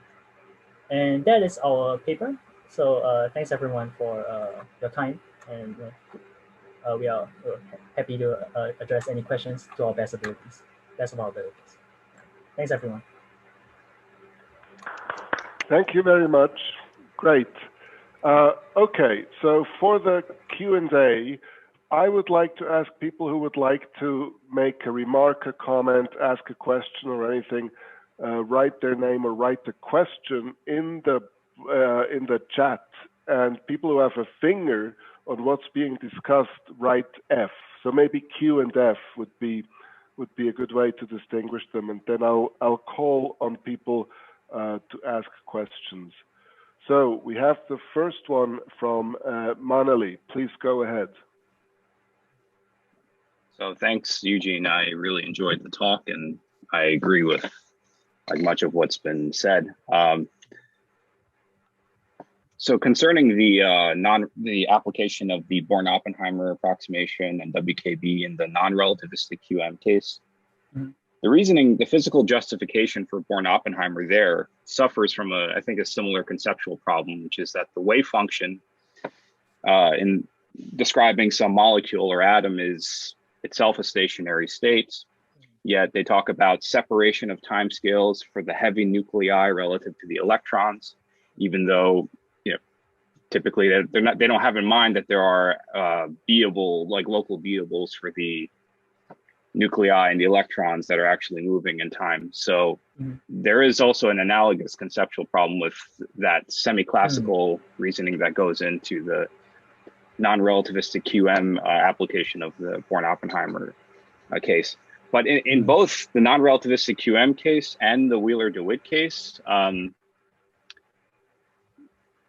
And that is our paper. So thanks everyone for your time, and we're happy to address any questions to our best abilities. Best of our abilities. Thanks everyone. Thank you very much. Great. Okay, so for the Q&A, I would like to ask people who would like to make a remark, a comment, ask a question or anything, write their name or write the question in the chat. And people who have a finger on what's being discussed, write F. So maybe Q and F would be a good way to distinguish them. And then I'll call on people to ask questions. So we have the first one from Manali. Please go ahead. So thanks, Eugene. I really enjoyed the talk, and I agree with much of what's been said. So concerning the application of the Born-Oppenheimer approximation and WKB in the non-relativistic QM case, the reasoning, the physical justification for Born-Oppenheimer there suffers from I think a similar conceptual problem, which is that the wave function in describing some molecule or atom is itself a stationary state. Yet they talk about separation of timescales for the heavy nuclei relative to the electrons, even though typically they don't have in mind that there are local beables for the nuclei and the electrons that are actually moving in time. So there is also an analogous conceptual problem with that semi-classical reasoning that goes into the non-relativistic QM application of the Born-Oppenheimer case. But in both the non-relativistic QM case and the Wheeler-DeWitt case,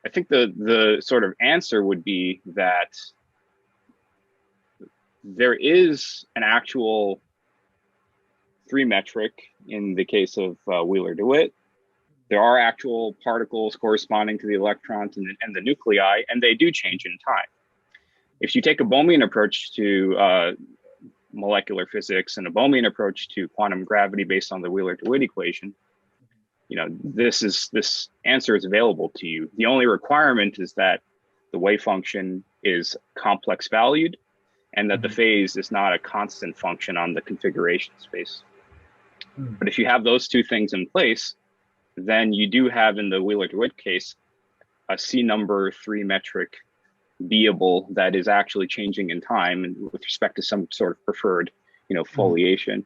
I think the sort of answer would be that there is an actual 3 metric in the case of Wheeler-DeWitt. There are actual particles corresponding to the electrons and the nuclei, and they do change in time. If you take a Bohmian approach to molecular physics and a Bohmian approach to quantum gravity based on the Wheeler-DeWitt equation, this answer is available to you. The only requirement is that the wave function is complex valued and that the phase is not a constant function on the configuration space. But if you have those two things in place, then you do have in the Wheeler-DeWitt case a C number 3 metric beable that is actually changing in time and with respect to some sort of preferred, foliation,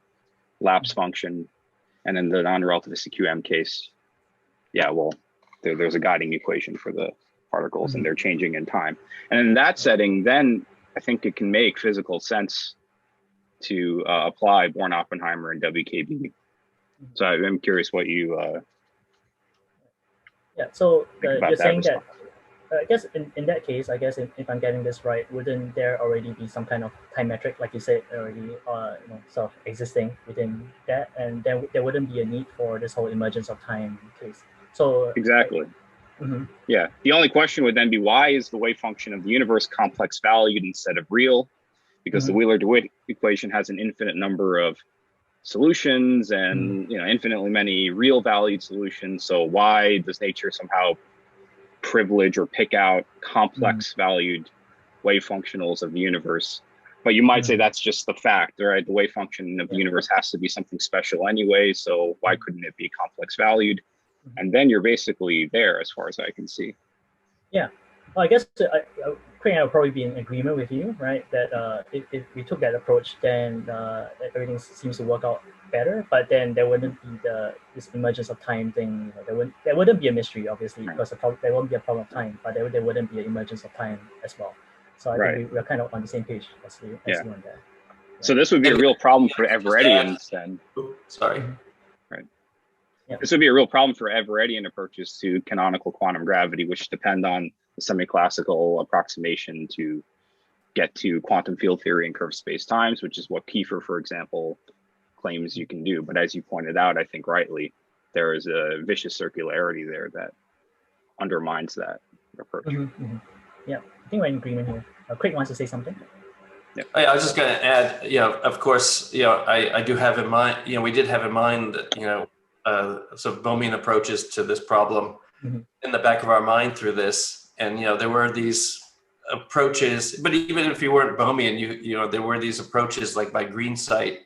lapse function. And in the non-relativistic QM case, there's a guiding equation for the particles and they're changing in time. And in that setting, then I think it can make physical sense to apply Born-Oppenheimer and WKB. So I'm curious what you so you're saying that, I guess in that case, I guess if I'm getting this right, wouldn't there already be some kind of time metric, like you said, already sort of existing within that, and then there wouldn't be a need for this whole emergence of time case. So exactly. Yeah. The only question would then be, why is the wave function of the universe complex valued instead of real? Because the Wheeler-DeWitt equation has an infinite number of solutions and infinitely many real valued solutions. So why does nature somehow privilege or pick out complex valued wave functionals of the universe? But you might say that's just the fact, right? The wave function of the universe has to be something special anyway, so why couldn't it be complex valued? And then you're basically there as far as I can see. Yeah, well, I guess Craig and I will probably be in agreement with you, right? That if we took that approach, then everything seems to work out better. But then there wouldn't be this emergence of time thing. You know, there wouldn't be a mystery, obviously, because there won't be a problem of time. But there wouldn't be an emergence of time as well. So I think we're kind of on the same page as you on that. So this would be a real problem for Everettians then. Sorry. Right. Yeah. This would be a real problem for Everettian approaches to canonical quantum gravity, which depend on the semiclassical approximation to get to quantum field theory and curved spacetimes, which is what Kiefer, for example, claims you can do. But as you pointed out, I think rightly, there is a vicious circularity there that undermines that approach. Yeah, I think we're in agreement here. Craig wants to say something. Yeah. I was just going to add, of course, I do have in mind, we did have in mind, some Bohmian approaches to this problem in the back of our mind through this. And, there were these approaches, but even if you weren't Bohmian, there were these approaches like by Greensight,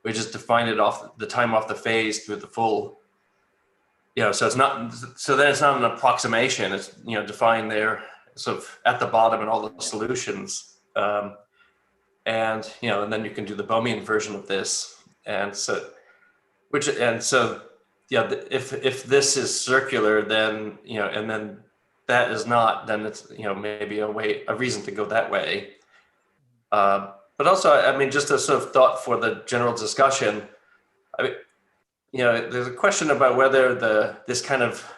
we just define it off the time off the phase through the full, so it's not, so then it's not an approximation, it's, defined there sort of at the bottom in all the solutions. And then you can do the Bohmian version of this, if this is circular, then and then that is not, then it's maybe a reason to go that way. But also, I mean, just a sort of thought for the general discussion. I mean, there's a question about whether this kind of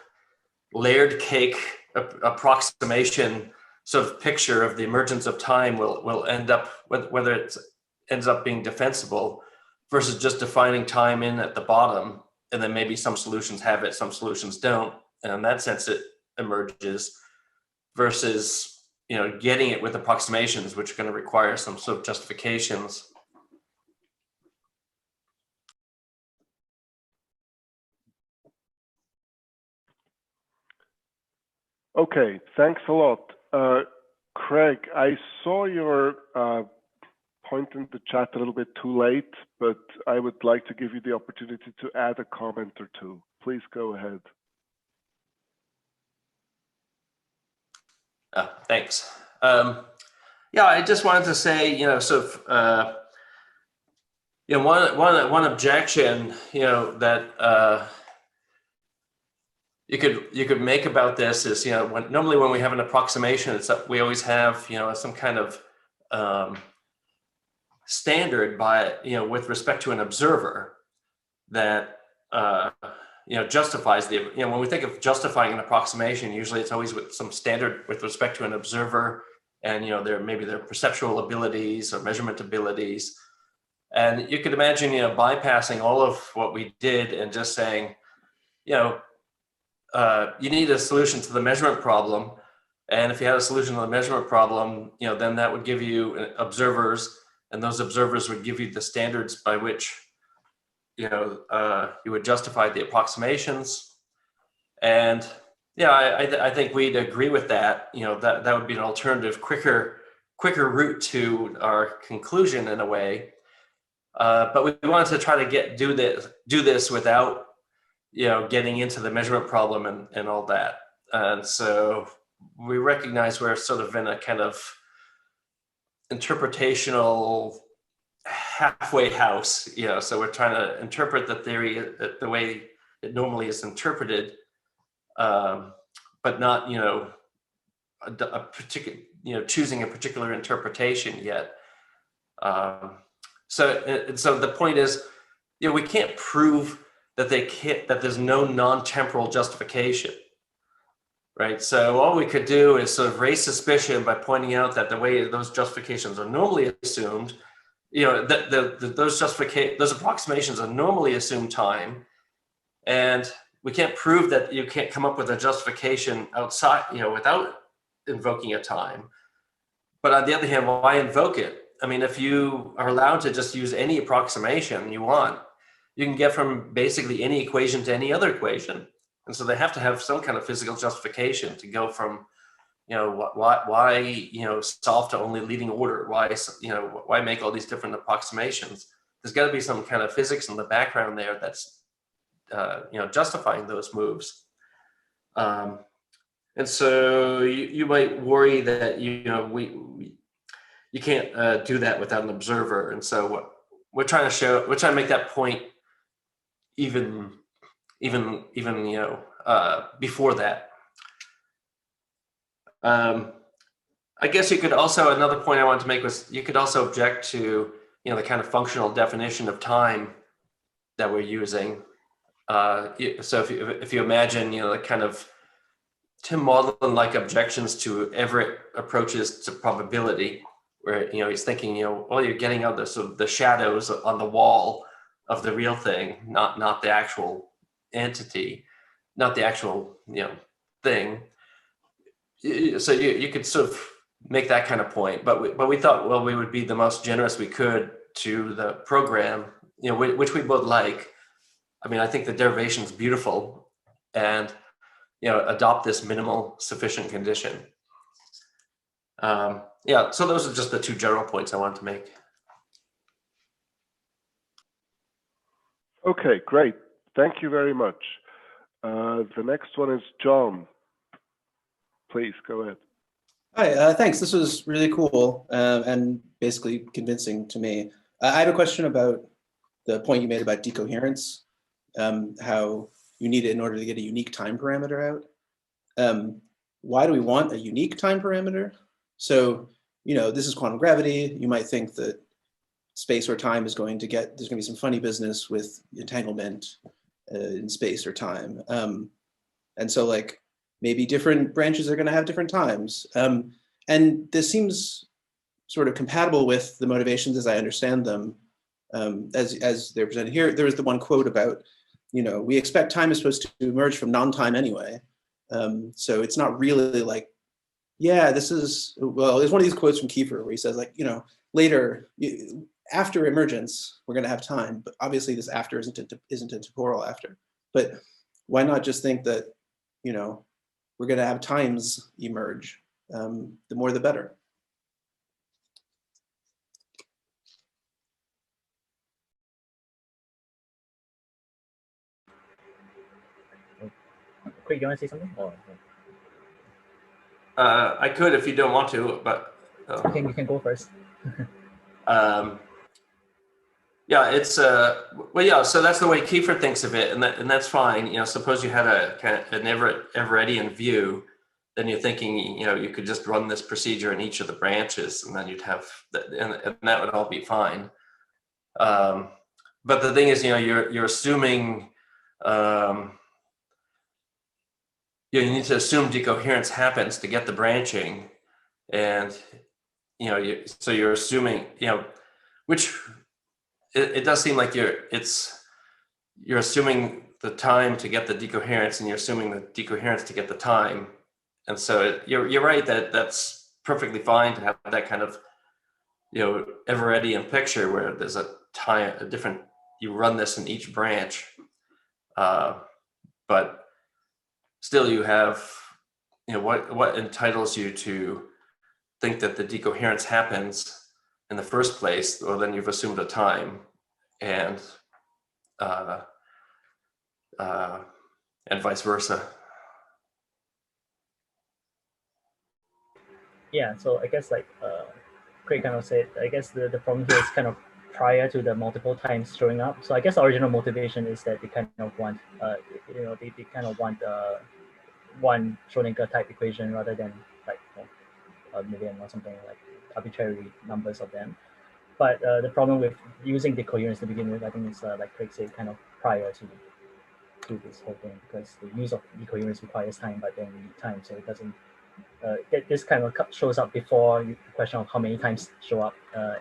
layered cake approximation sort of picture of the emergence of time will end up, whether it ends up being defensible versus just defining time in at the bottom, and then maybe some solutions have it, some solutions don't, and in that sense it emerges, versus getting it with approximations, which are going to require some sort of justifications. Okay, thanks a lot. Craig, I saw your point in the chat a little bit too late, but I would like to give you the opportunity to add a comment or two. Please go ahead. Thanks. Yeah, I just wanted to say, one objection, that you could make about this is, normally when we have an approximation, we always have, some kind of standard with respect to an observer that justifies when we think of justifying an approximation, usually it's always with some standard with respect to an observer, and their perceptual abilities or measurement abilities. And you could imagine, bypassing all of what we did and just saying, you need a solution to the measurement problem. And if you had a solution to the measurement problem, then that would give you observers, and those observers would give you the standards by which, you would justify the approximations. And I think we'd agree with that, that would be an alternative, quicker route to our conclusion in a way. But we wanted to try to do this without, getting into the measurement problem and all that. And so we recognize we're sort of in a kind of interpretational halfway house, so we're trying to interpret the theory the way it normally is interpreted, but not, a particular, choosing a particular interpretation yet. So the point is, we can't prove that that there's no non-temporal justification, right? So all we could do is sort of raise suspicion by pointing out that the way those justifications are normally assumed, those approximations are normally assumed time, and we can't prove that you can't come up with a justification outside, without invoking a time. But on the other hand, why invoke it? I mean, if you are allowed to just use any approximation you want, you can get from basically any equation to any other equation. And so they have to have some kind of physical justification to go from, why solve to only leading order? Why make all these different approximations? There's got to be some kind of physics in the background there that's, justifying those moves. And And so you might worry that you can't do that without an observer. And so what we're trying to make that point even before that. I guess you could also, another point I wanted to make was you could also object to the kind of functional definition of time that we're using. So if you imagine the kind of Tim Maudlin-like objections to Everett approaches to probability, where he's thinking well, you're getting out the sort of the shadows on the wall of the real thing, not the actual entity, not the actual thing. So you could sort of make that kind of point, but we thought, well, we would be the most generous we could to the program, which we both like. I mean, I think the derivation is beautiful, and adopt this minimal sufficient condition. Yeah, so those are just the two general points I wanted to make. Okay, great. Thank you very much. The next one is John. Please go ahead. Hi, thanks. This was really cool and basically convincing to me. I have a question about the point you made about decoherence, how you need it in order to get a unique time parameter out. Why do we want a unique time parameter? So, this is quantum gravity. You might think that space or time is going to there's going to be some funny business with entanglement in space or time. And so maybe different branches are going to have different times. And this seems sort of compatible with the motivations as I understand them, as they're presented here. There was the one quote about, we expect time is supposed to emerge from non-time anyway. So it's not really this is, well, there's one of these quotes from Kiefer where he says later, after emergence, we're going to have time, but obviously this after isn't a temporal after. But why not just think that, we're going to have times emerge? The more, the better. Craig, you want to say something? Or, I could if you don't want to, but you can go first. Yeah, it's well, yeah. So that's the way Kiefer thinks of it, and that's fine. Suppose you had a kind of an Everettian view, then you're thinking, you could just run this procedure in each of the branches, and then you'd have and that would all be fine. But the thing is, you're assuming you need to assume decoherence happens to get the branching, and so you're assuming which. It does seem like you're assuming the time to get the decoherence, and you're assuming the decoherence to get the time, and so you're right that that's perfectly fine to have that kind of Everettian picture where there's a different, you run this in each branch, but still you have what entitles you to think that the decoherence happens in the first place, or then you've assumed a time, and vice versa. Yeah, so I guess Craig kind of said, I guess the problem here is kind of prior to the multiple times showing up. So I guess the original motivation is that they kind of want, they kind of want one Schrodinger type equation rather than a million or something, arbitrary numbers of them. But the problem with using decoherence to begin with, I think it's like Craig said, kind of prior to this whole thing, because the use of decoherence requires time, but then we need time, so it doesn't. This kind of shows up before the question of how many times show up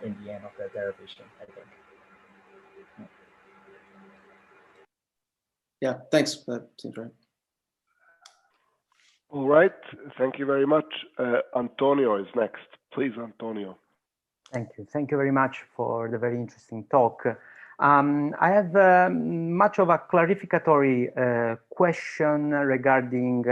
in the end of the derivation, I think. Yeah, thanks. That seems right. All right, thank you very much. Antonio is next. Please, Antonio. Thank you. Thank you very much for the very interesting talk. I have much of a clarificatory question regarding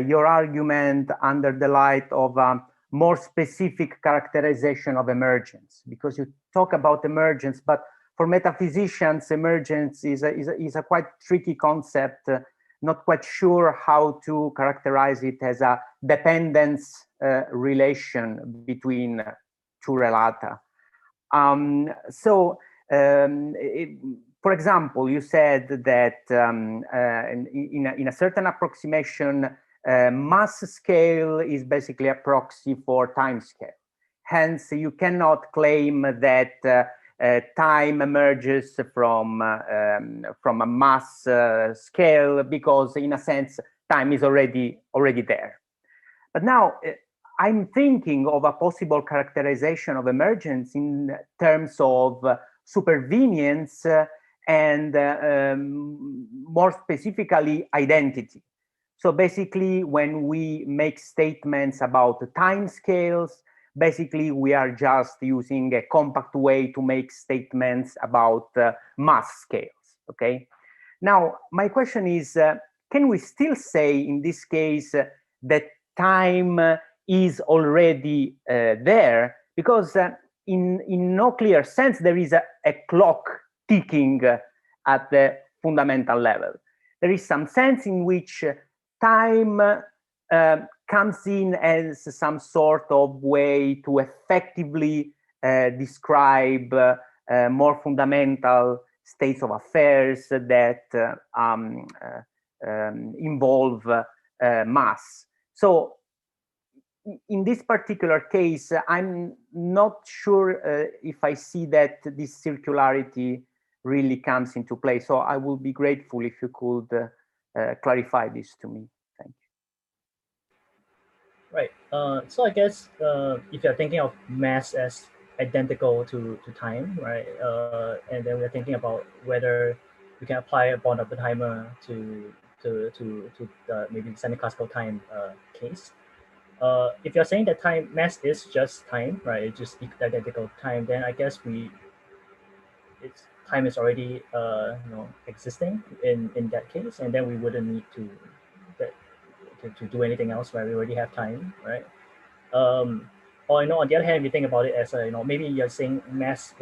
your argument under the light of a more specific characterization of emergence, because you talk about emergence, but for metaphysicians, emergence is a quite tricky concept not quite sure how to characterize it as a dependence relation between two relata. For example, you said that in a certain approximation, mass scale is basically a proxy for time scale. Hence, you cannot claim that time emerges from a mass scale, because in a sense, time is already there. But now I'm thinking of a possible characterization of emergence in terms of supervenience and more specifically identity. So basically, when we make statements about time scales, basically we are just using a compact way to make statements about mass scales, okay? Now, my question is, can we still say in this case that time is already there? Because in no clear sense, there is a clock ticking at the fundamental level. There is some sense in which time comes in as some sort of way to effectively describe more fundamental states of affairs that involve mass. So in this particular case, I'm not sure if I see that this circularity really comes into play. So I would be grateful if you could clarify this to me. Thank you. Right. So I guess if you're thinking of mass as identical to time, right? And then we're thinking about whether we can apply a Born-Oppenheimer to maybe the semiclassical time case. If you're saying that mass is just time, right? It's just identical time. Then I guess time is already existing in that case, and then we wouldn't need to do anything else, right? We already have time, right? Or on the other hand, if you think about it as maybe you're saying mass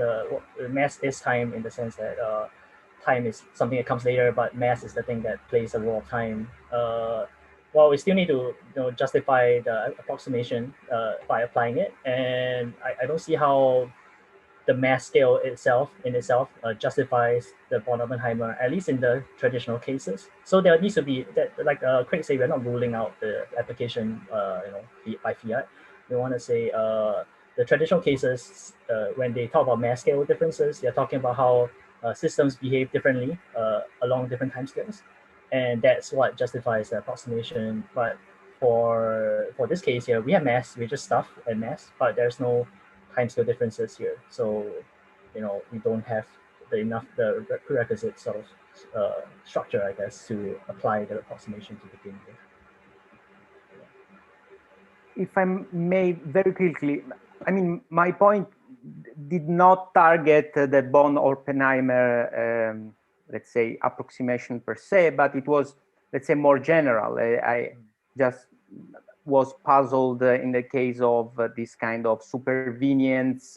is time in the sense that time is something that comes later, but mass is the thing that plays a role of time. Well, we still need to justify the approximation by applying it, and I don't see how the mass scale itself justifies the Born-Oppenheimer, at least in the traditional cases. So there needs to be that, like Craig said, we're not ruling out the application by fiat. We want to say the traditional cases, when they talk about mass scale differences, they're talking about how systems behave differently along different time scales. And that's what justifies the approximation. But for this case here, we have mass, we just stuff and mass, but there's no timescale differences here. So, we don't have the prerequisite sort of structure, I guess, to apply the approximation to begin with. If I may very quickly, I mean, my point did not target the Born-Oppenheimer let's say, approximation per se, but it was, let's say, more general. I just was puzzled in the case of this kind of supervenience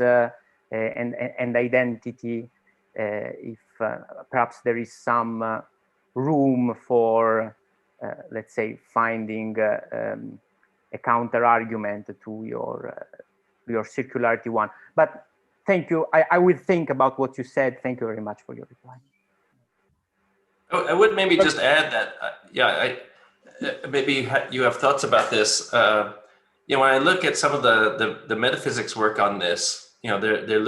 and identity, if perhaps there is some room for, let's say, finding a counter argument to your circularity one. But thank you. I will think about what you said. Thank you very much for your reply. I would maybe just add that, maybe you have thoughts about this. When I look at some of the metaphysics work on this, they're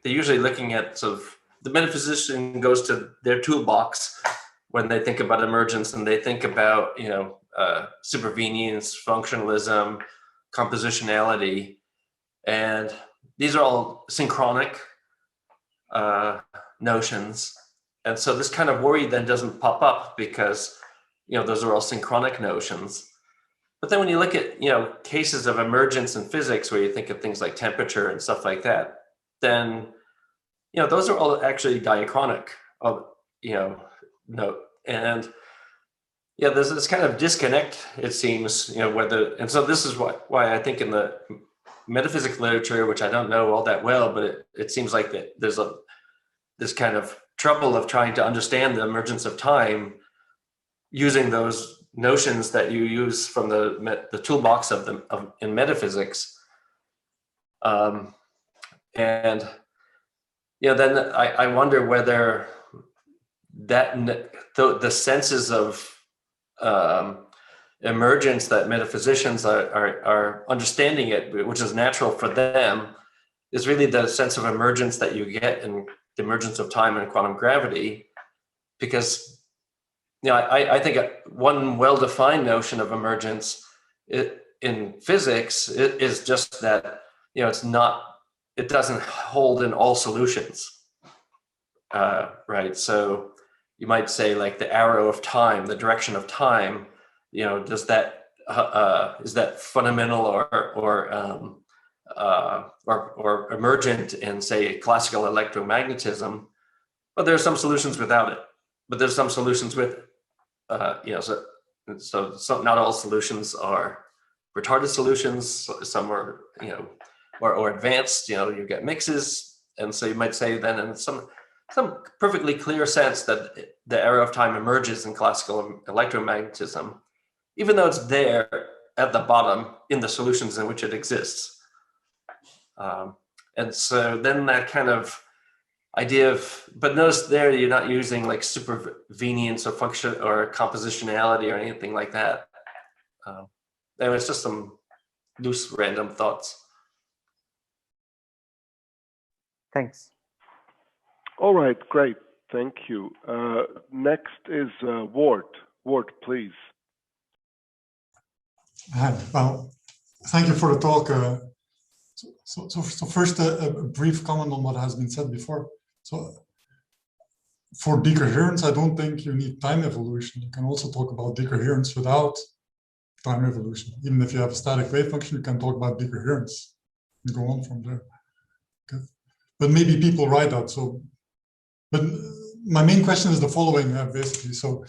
usually looking at sort of, the metaphysician goes to their toolbox when they think about emergence, and they think about supervenience, functionalism, compositionality, and these are all synchronic notions. And so this kind of worry then doesn't pop up because, those are all synchronic notions. But then when you look at, cases of emergence in physics where you think of things like temperature and stuff like that, then, those are all actually diachronic and there's this kind of disconnect, it seems, and so this is why I think in the metaphysics literature, which I don't know all that well, but it seems like that there's this kind of trouble of trying to understand the emergence of time using those notions that you use from the toolbox in metaphysics. And then I wonder whether the senses of emergence that metaphysicians are understanding it, which is natural for them, is really the sense of emergence that you get in the emergence of time and quantum gravity. Because I think one well-defined notion of emergence in physics is just that it doesn't hold in all solutions, right? So you might say, like, the arrow of time, the direction of time, does that is that fundamental or emergent in, say, classical electromagnetism? But there are some solutions without it. But there's some solutions with it. So not all solutions are retarded solutions. Some are or advanced. You get mixes, and so you might say then in some perfectly clear sense that the arrow of time emerges in classical electromagnetism, even though it's there at the bottom in the solutions in which it exists. And so then that kind of idea of, but notice there you're not using like supervenience or function or compositionality or anything like that. And it's just some loose random thoughts. Thanks. All right, great. Thank you. Next is Ward. Ward, please. Well, thank you for the talk. So first, a brief comment on what has been said before. So for decoherence, I don't think you need time evolution. You can also talk about decoherence without time evolution. Even if you have a static wave function, you can talk about decoherence and go on from there. Okay. But maybe people write that. So, but my main question is the following, basically. So,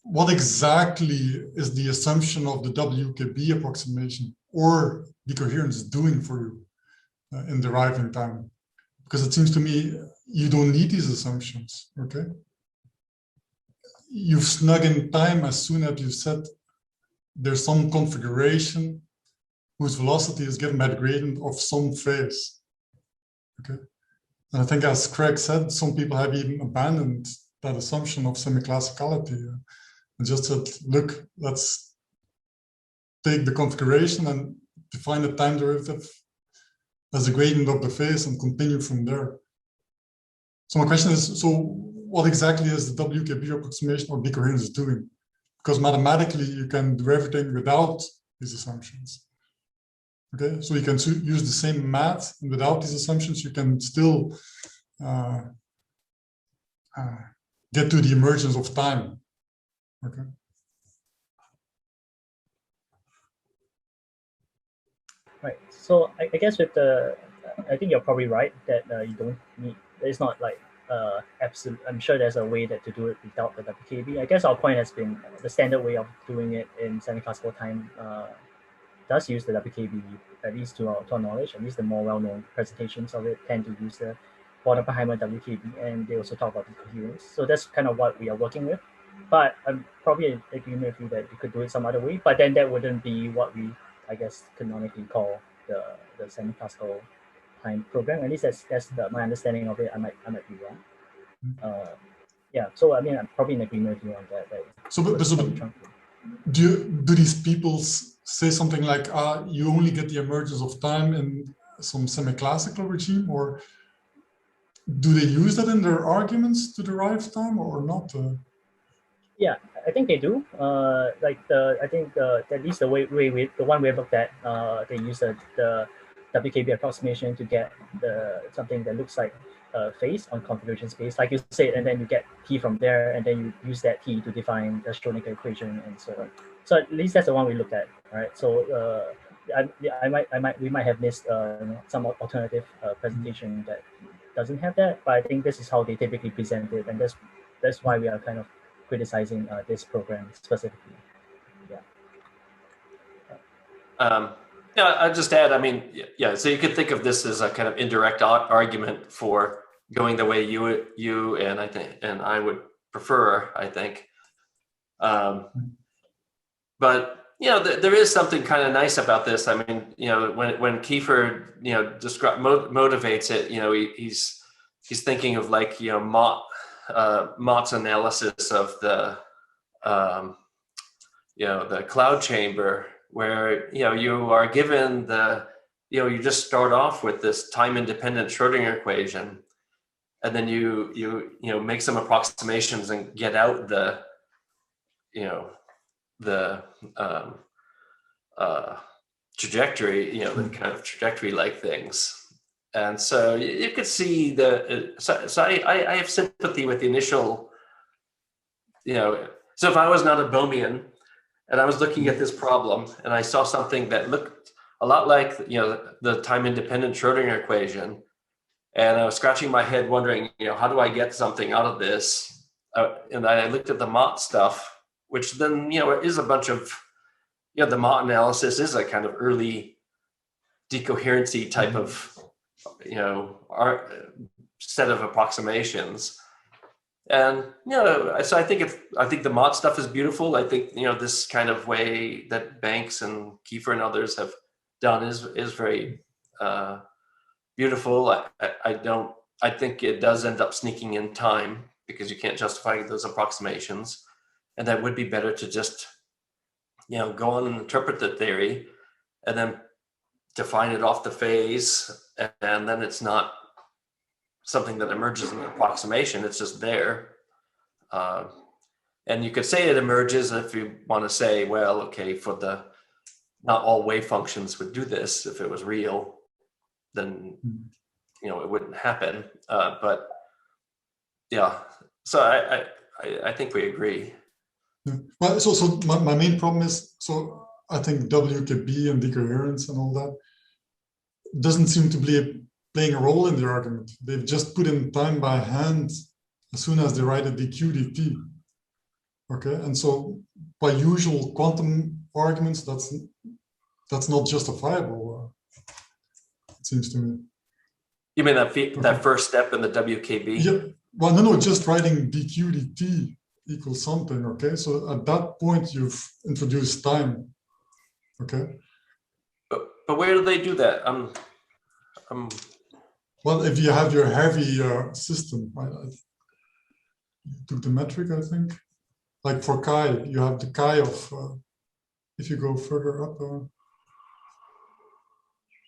what exactly is the assumption of the WKB approximation or decoherence doing for you in deriving time? Because it seems to me you don't need these assumptions, okay? You've snug in time as soon as you've said there's some configuration whose velocity is given by the gradient of some phase, okay? And I think, as Craig said, some people have even abandoned that assumption of semiclassicality and just said, look, let's take the configuration and define the time derivative as the gradient of the phase and continue from there. So my question is, so what exactly is the WKB approximation or decoherence doing? Because mathematically you can do everything without these assumptions. Okay, so you can use the same math, and without these assumptions you can still get to the emergence of time. Okay. Right. So I guess with I think you're probably right that you don't need. It's not like absolute. I'm sure there's a way to do it without the WKB. I guess our point has been the standard way of doing it in semiclassical time does use the WKB, at least to our knowledge. At least the more well-known presentations of it tend to use the Born-Oppenheimer WKB, and they also talk about decoherence. So that's kind of what we are working with. But I'm probably in agreement with you that you could do it some other way, but then that wouldn't be what we, I guess, canonically call the semiclassical time program. At least that's my understanding of it. I might be wrong. Yeah, so I mean, I'm probably in agreement with you on that. Do these people say something like, you only get the emergence of time in some semiclassical regime, or do they use that in their arguments to derive time or not? Yeah, I think they do. I think at least the one we looked at, they use the WKB approximation to get something that looks like phase on configuration space, like you said, and then you get T from there, and then you use that T to define the Schrodinger equation and so on. So at least that's the one we looked at, right? So we might have missed some alternative presentation that doesn't have that, but I think this is how they typically present it, and that's why we are kind of criticizing this program specifically. Yeah, I'll just add, I mean, yeah, so you could think of this as a kind of indirect argument for going the way you and I would prefer, I think. But you know, there is something kind of nice about this. I mean, you know, when Kiefer, you know, motivates it, you know, he's thinking of like, you know, Mott's analysis of the you know, the cloud chamber, where, you know, you are given the, you know, you just start off with this time independent Schrodinger equation, and then you know, make some approximations and get out the, you know, the trajectory, you know, the kind of trajectory like things. And so you could see I have sympathy with the initial, you know, so if I was not a Bohmian and I was looking at this problem and I saw something that looked a lot like, you know, the time independent Schrodinger equation, and I was scratching my head wondering, you know, how do I get something out of this? And I looked at the Mott stuff, which then, you know, is a bunch of, you know, the Mott analysis is a kind of early decoherency type of, you know, set of approximations. And, you know, so I think the Mott stuff is beautiful. I think, you know, this kind of way that Banks and Kiefer and others have done is very beautiful. I think it does end up sneaking in time because you can't justify those approximations. And that would be better to just, you know, go on and interpret the theory and then define it off the phase. And then it's not something that emerges in an approximation, it's just there. And you could say it emerges if you want to say, well, okay, not all wave functions would do this. If it was real, then, you know, it wouldn't happen. But yeah, so I think we agree. Yeah. Well, so my main problem is, so I think WKB and decoherence and all that doesn't seem to be playing a role in the argument. They've just put in time by hand as soon as they write a dq/dt. Okay, and so by usual quantum arguments, that's not justifiable. It seems to me. You mean that first step in the WKB? Yeah. Well, no, just writing dq/dt equals something. Okay, so at that point you've introduced time. Okay. But where do they do that? Well, if you have your heavy system, I took the metric, I think. Like for chi, you have the chi of, if you go further up,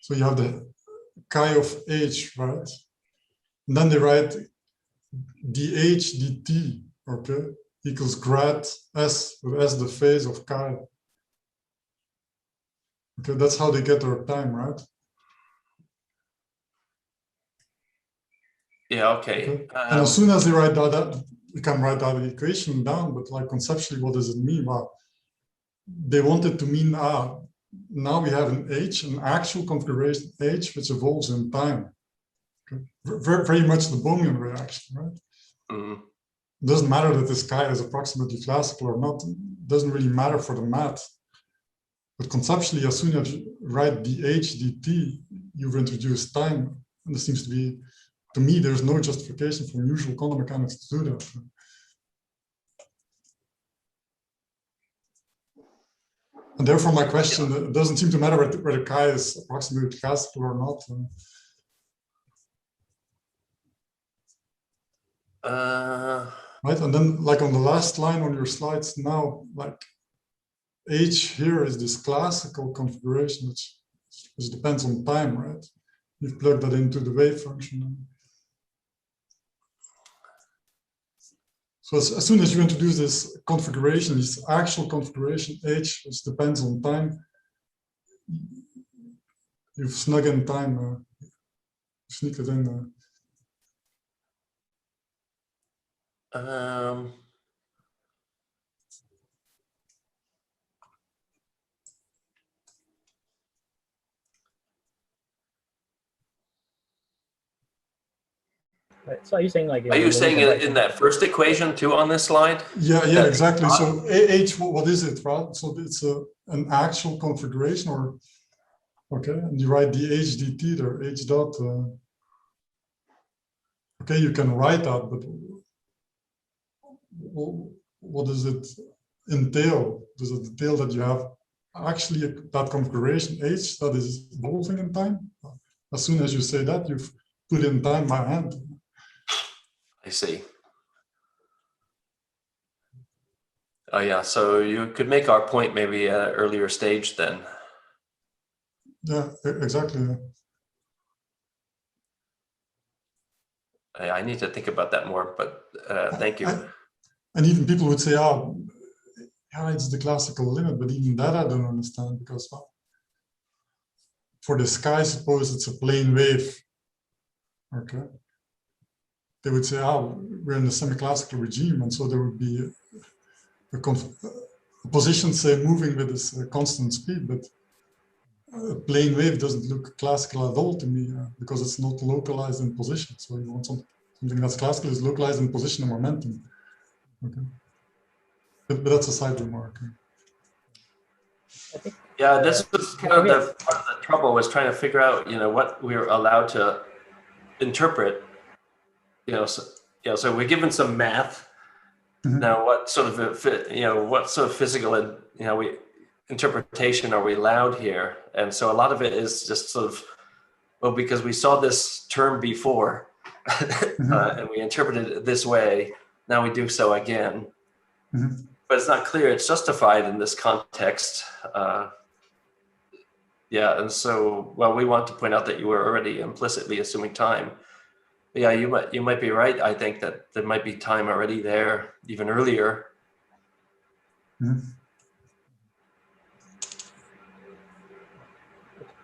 so you have the chi of h, right? And then they write dh dt, okay, equals grad s, with s the phase of chi. Okay, that's how they get their time, right? Yeah, okay. And as soon as they write that, you can write that equation down, but like conceptually, what does it mean? Well, they wanted to mean, now we have an H, an actual configuration H, which evolves in time. Okay. Very much the Bohmian reaction, right? Mm-hmm. It doesn't matter that this chi is approximately classical or not. It doesn't really matter for the math. But conceptually, as soon as you write dh dt, you've introduced time. And this seems to be, to me, there's no justification from usual quantum mechanics to do that. And therefore, my question, it doesn't seem to matter whether chi is approximately classical or not. Right, and then like on the last line on your slides now, like H here is this classical configuration, which depends on time, right? You've plugged that into the wave function. So as soon as you introduce this configuration, this actual configuration H, which depends on time, you've snug in time, sneak it in. Right. So are you saying like? Are you saying in that first equation too on this slide? Yeah, exactly. So H, what is it, right? So it's an actual configuration, or okay, and you write dh dt there, h dot. okay, you can write that, but what does it entail? Does it entail that you have actually that configuration H that is evolving in time? As soon as you say that, you've put in time by hand. I see. Oh yeah, so you could make our point maybe at an earlier stage then. Yeah, exactly. I need to think about that more, but thank you. And even people would say, oh, yeah, it's the classical limit, but even that I don't understand, because well, for the sky, suppose it's a plane wave. Okay. They would say, oh, we're in the semiclassical regime, and so there would be a position, say, moving with this constant speed, but a plane wave doesn't look classical at all to me because it's not localized in position. So you want something that's classical is localized in position and momentum. Okay. But that's a side remark. Yeah, this was kind of the part of the trouble, was trying to figure out, what we were allowed to interpret. So we're given some math. Mm-hmm. Now, what sort of physical and interpretation are we allowed here? And so a lot of it is just sort of, well, because we saw this term before, mm-hmm. And we interpreted it this way. Now we do so again. Mm-hmm. But it's not clear it's justified in this context. And so, well, we want to point out that you were already implicitly assuming time. But yeah, you might be right. I think that there might be time already there, even earlier. Mm-hmm.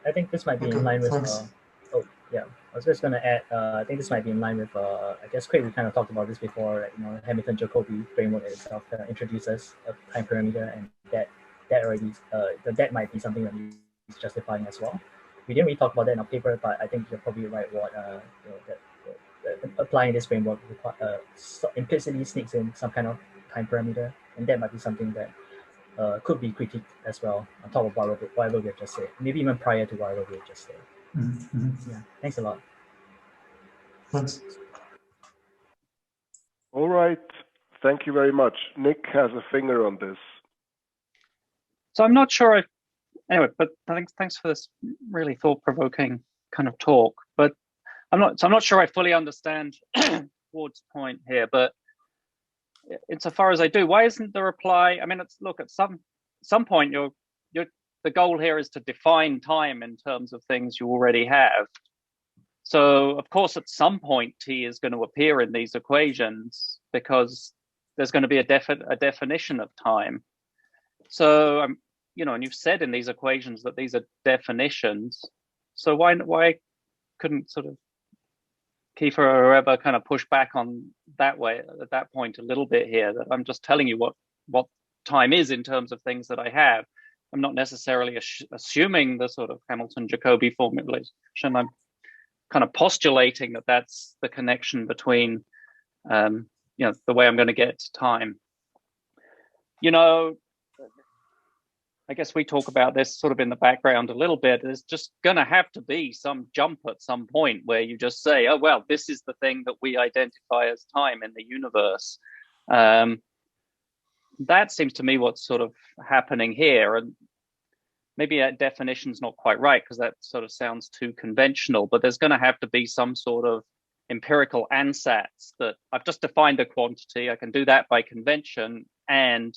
I think this might be in line with. I was just going to add. I think this might be in line with. I guess Craig, we kind of talked about this before. Hamilton-Jacobi framework itself kind of introduces a time parameter, and that already that might be something that is justifying as well. We didn't really talk about that in our paper, but I think you're probably right. What that applying this framework implicitly sneaks in some kind of time parameter, and that might be something that could be critiqued as well on top of whatever we have just said, maybe even prior to whatever we have just said. Mm-hmm. Yeah, thanks a lot. Thanks. All right, thank you very much. Nick has a finger on this. So I'm not sure anyway, but thanks for this really thought-provoking kind of talk. But I'm not sure I fully understand Ward's point here, but insofar as I do, why isn't the reply? I mean, look, at some point, the goal here is to define time in terms of things you already have. So, of course, at some point, T is going to appear in these equations because there's going to be a definition of time. So, and you've said in these equations that these are definitions. So why couldn't sort of Kiefer or whoever kind of push back on that way at that point a little bit here? That I'm just telling you what time is in terms of things that I have. I'm not necessarily assuming the sort of Hamilton-Jacobi formulation. I'm kind of postulating that that's the connection between, the way I'm going to get to time. I guess we talk about this sort of in the background a little bit. There's just going to have to be some jump at some point where you just say, oh, well, this is the thing that we identify as time in the universe. That seems to me what's sort of happening here. And maybe that definition's not quite right because that sort of sounds too conventional, but there's going to have to be some sort of empirical ansatz that I've just defined a quantity. I can do that by convention, and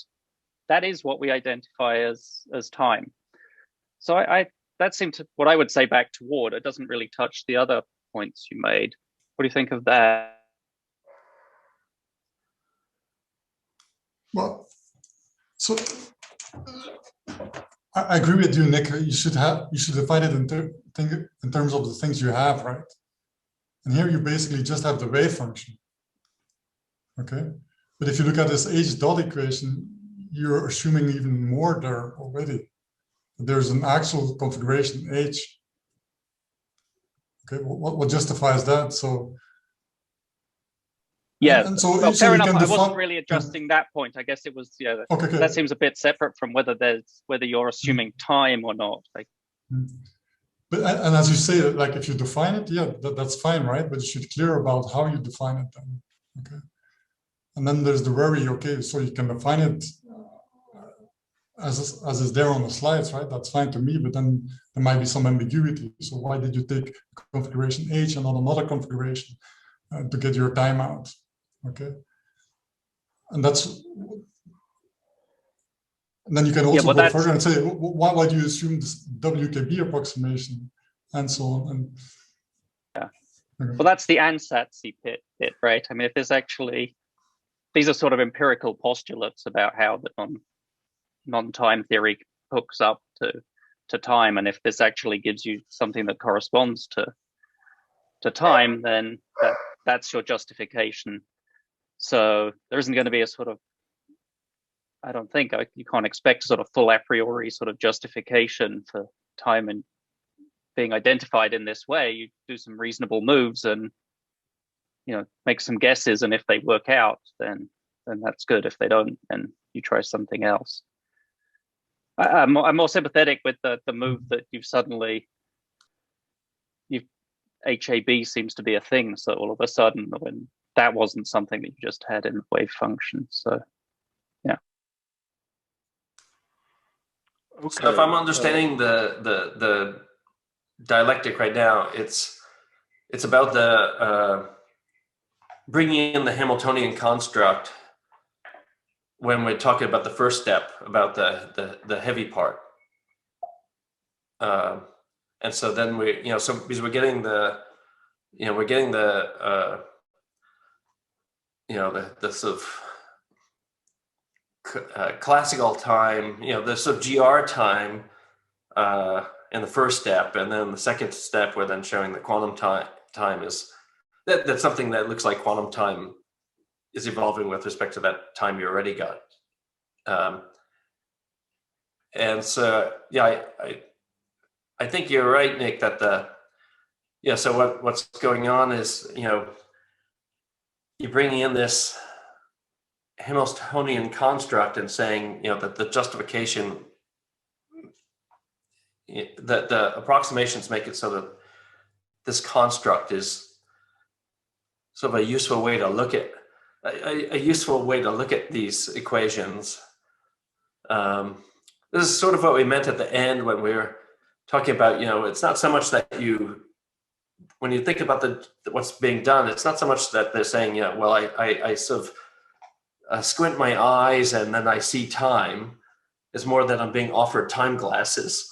that is what we identify as time. So that seemed to what I would say back to Ward. It doesn't really touch the other points you made. What do you think of that? Well, so I agree with you, Nick. You should define it in terms of the things you have, right? And here you basically just have the wave function. Okay, but if you look at this H dot equation, you're assuming even more there already. There's an actual configuration H. Okay, what justifies that? So yeah, and so, well, so fair enough. I wasn't really addressing that point. I guess it was okay. That seems a bit separate from whether you're assuming time or not. But But and as you say, like if you define it, yeah, that's fine, right? But you should be clear about how you define it then. Okay. And then there's the worry, okay, so you can define it as is there on the slides, right? That's fine to me, but then there might be some ambiguity. So why did you take configuration H and not another configuration to get your time out? Okay. And then you can also go further and say, why do you assume this WKB approximation and so on? And yeah, well, that's the ANSATSy bit, right? I mean, if there's actually, these are sort of empirical postulates about how the non-time theory hooks up to time, and if this actually gives you something that corresponds to time, then that's your justification. So there isn't going to be a sort of, I don't think, you can't expect a sort of full a priori sort of justification for time and being identified in this way. You do some reasonable moves and, you know, make some guesses, and if they work out, then that's good. If they don't, then you try something else. I'm more sympathetic with the move that HAB seems to be a thing. So all of a sudden, when that wasn't something that you just had in the wave function. So yeah. Okay. So if I'm understanding the dialectic right now, it's about the bringing in the Hamiltonian construct when we're talking about the first step, about the heavy part. And so then so because we're getting the sort of classical time, the sort of GR time in the first step, and then the second step we're then showing that quantum time is that's something that looks like quantum time is evolving with respect to that time you already got. And so yeah, I think you're right, Nick, that so what's going on is, you're bringing in this Hamiltonian construct and saying, that the justification, that the approximations make it so that this construct is sort of a useful way to look at these equations. This is sort of what we meant at the end when we were talking about, it's not so much that when you think about what's being done, it's not so much that they're saying, well, I sort of squint my eyes and then I see time. It's more that I'm being offered time glasses,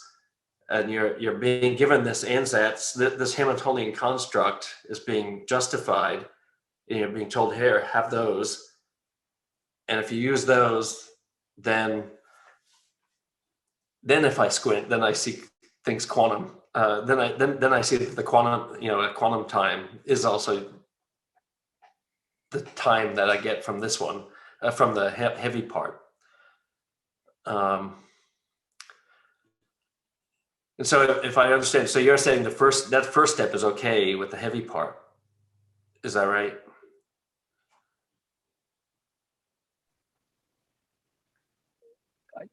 and you're being given this ansatz, this Hamiltonian construct is being justified, and you're being told, here, have those, and if you use those, then if I squint, then I see things quantum. Then I see that the quantum, quantum time is also the time that I get from this one, from the heavy part. And so if I understand, so you're saying that first step is okay with the heavy part. Is that right?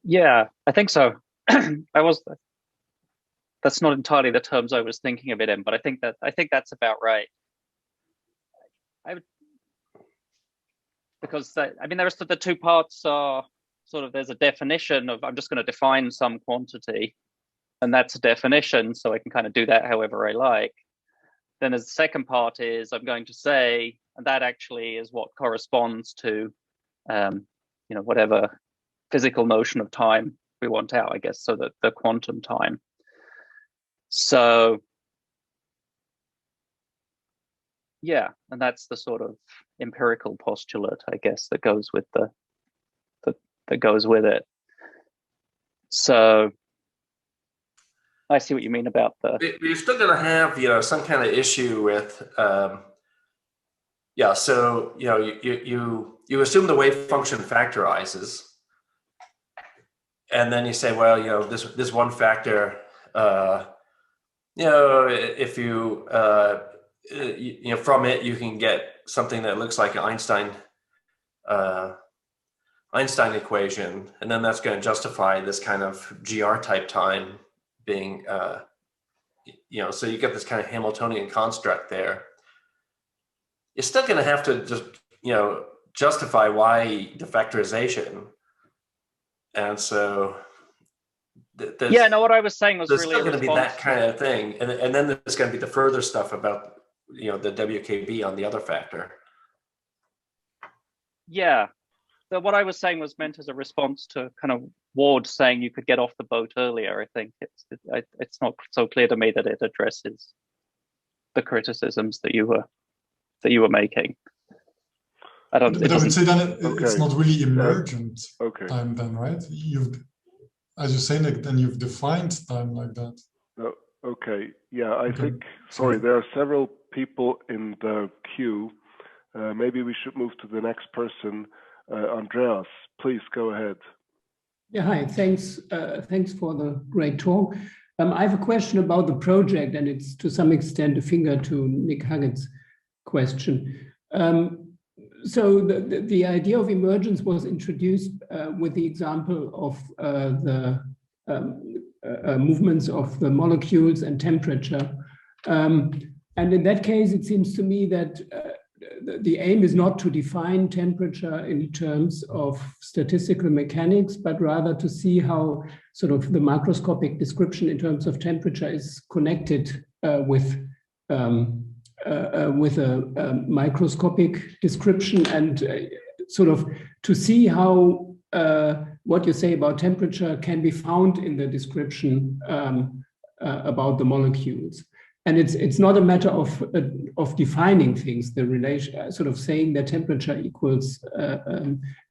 Yeah, I think so. That's not entirely the terms I was thinking of it in, but I think that's about right. Because there's the two parts are sort of, there's a definition of, I'm just going to define some quantity, and that's a definition, so I can kind of do that however I like. Then there's the second part is, I'm going to say, and that actually is what corresponds to, whatever physical notion of time we want out, I guess, so that the quantum time. So yeah, and that's the sort of empirical postulate, I guess, that goes with that goes with it. So I see what you mean about you're still going to have, some kind of issue with, so you assume the wave function factorizes, and then you say, well, this one factor, if you from it you can get something that looks like an Einstein equation, and then that's going to justify this kind of GR type time being so you get this kind of Hamiltonian construct there. You're still going to have to just, justify why the factorization. And so what I was saying was there's really still going to be that kind of thing. And then there's going to be the further stuff about, the WKB on the other factor. Yeah. So what I was saying was meant as a response to kind of Ward saying you could get off the boat earlier. I think it's not so clear to me that it addresses the criticisms that you were making. I don't. But I would say then it's Okay. not really emergent Okay. time, then, right? As you say, Nick, then you've defined time like that. Okay. Yeah, I Okay. think. Sorry, there are several people in the queue. Maybe we should move to the next person. Andreas, please go ahead. Yeah, hi. Thanks. Thanks for the great talk. I have a question about the project, and it's to some extent a finger to Nick Huggett's question. So the idea of emergence was introduced with the example of the movements of the molecules and temperature. And in that case, it seems to me that the aim is not to define temperature in terms of statistical mechanics, but rather to see how sort of the macroscopic description in terms of temperature is connected with a microscopic description, and sort of to see how what you say about temperature can be found in the description about the molecules. And it's not a matter of defining things. The relation, sort of saying that temperature equals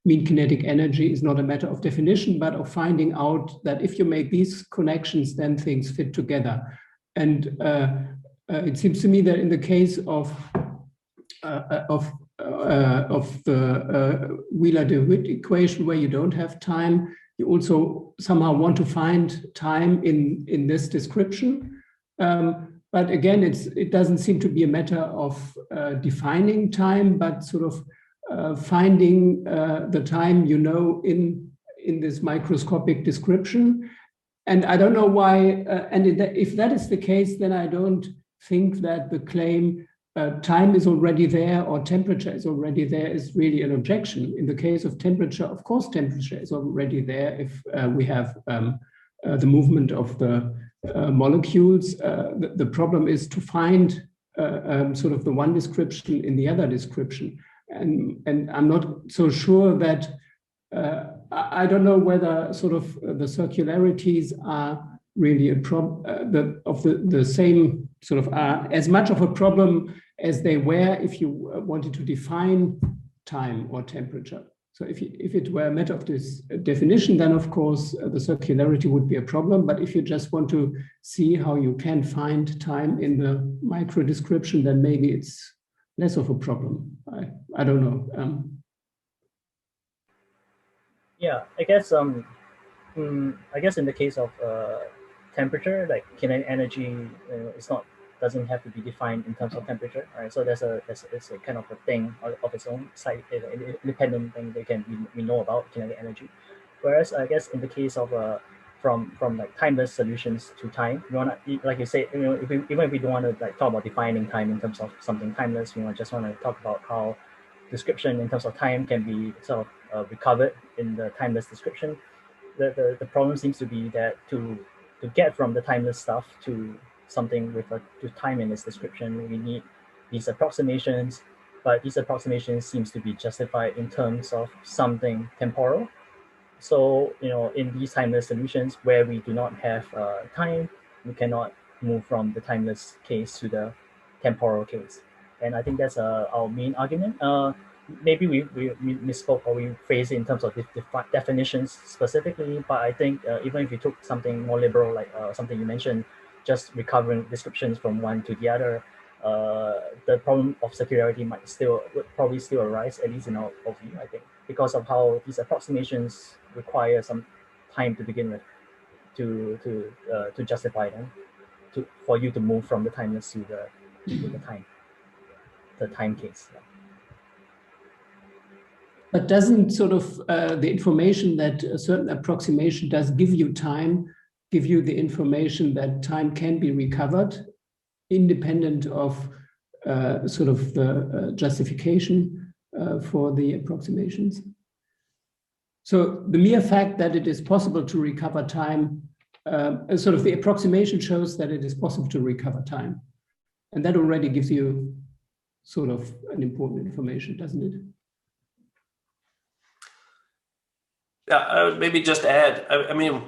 mean kinetic energy, is not a matter of definition, but of finding out that if you make these connections, then things fit together. And it seems to me that in the case of the Wheeler-de Wit equation, where you don't have time, you also somehow want to find time in this description. But again, it doesn't seem to be a matter of defining time, but sort of finding the time in this microscopic description. And I don't know why. And if that is the case, then I don't think that the claim time is already there or temperature is already there is really an objection. In the case of temperature, of course, temperature is already there if we have the movement of the molecules. The problem is to find sort of the one description in the other description. And I'm not so sure that, I don't know whether sort of the circularities are really a problem of the same sort of as much of a problem as they were if you wanted to define time or temperature. So if it were a matter of this definition, then of course the circularity would be a problem. But if you just want to see how you can find time in the micro description, then maybe it's less of a problem. I don't know. Yeah, I guess in the case of temperature, like kinetic energy, doesn't have to be defined in terms of temperature, right? So it's a kind of a thing of its own, side independent thing that we know about kinetic energy. Whereas I guess in the case of from like timeless solutions to time, we want to, like you say, even if we don't want to like talk about defining time in terms of something timeless, we just want to talk about how description in terms of time can be sort of recovered in the timeless description. The problem seems to be that to get from the timeless stuff to something with to time in its description, we need these approximations, but these approximations seems to be justified in terms of something temporal. So, in these timeless solutions where we do not have time, we cannot move from the timeless case to the temporal case. And I think that's our main argument. Maybe we misspoke or we phrased it in terms of definitions specifically, but I think even if you took something more liberal, like something you mentioned, just recovering descriptions from one to the other, the problem of circularity would probably still arise, at least in our view, I think, because of how these approximations require some time to begin with to justify them, for you to move from the timeless to the time case. Yeah. But doesn't sort of the information that a certain approximation does give you time give you the information that time can be recovered independent of sort of the justification for the approximations. So the mere fact that it is possible to recover time, sort of the approximation shows that it is possible to recover time. And that already gives you sort of an important information, doesn't it? Yeah, I would maybe just add, I mean,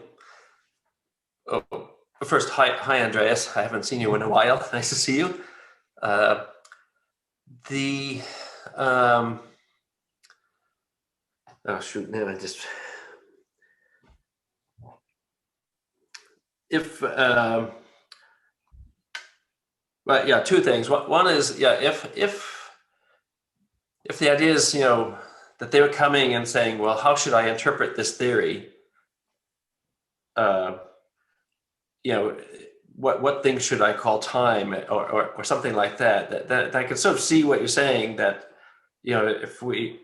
first, hi, Andreas. I haven't seen you in a while. Nice to see you. Oh shoot, now I just, but yeah, two things. One is, yeah, if the idea is, you know, that they were coming and saying, well, how should I interpret this theory? You know, what things should I call time, or something like that? That I can sort of see what you're saying, that, you know, if we,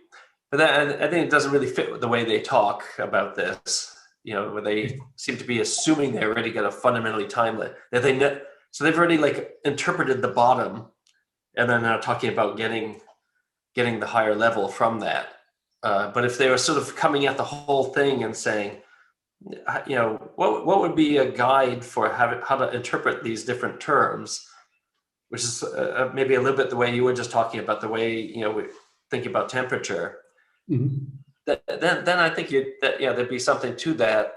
but then I think it doesn't really fit with the way they talk about this. You know, where they seem to be assuming they already got a fundamentally timeless, that they know, so they've already like interpreted the bottom, and then now talking about getting the higher level from that. But if they were sort of coming at the whole thing and saying, you know, what would be a guide for how to interpret these different terms, which is maybe a little bit the way you were just talking about, the way, you know, we think about temperature. Mm-hmm. Then I think yeah, there'd be something to that.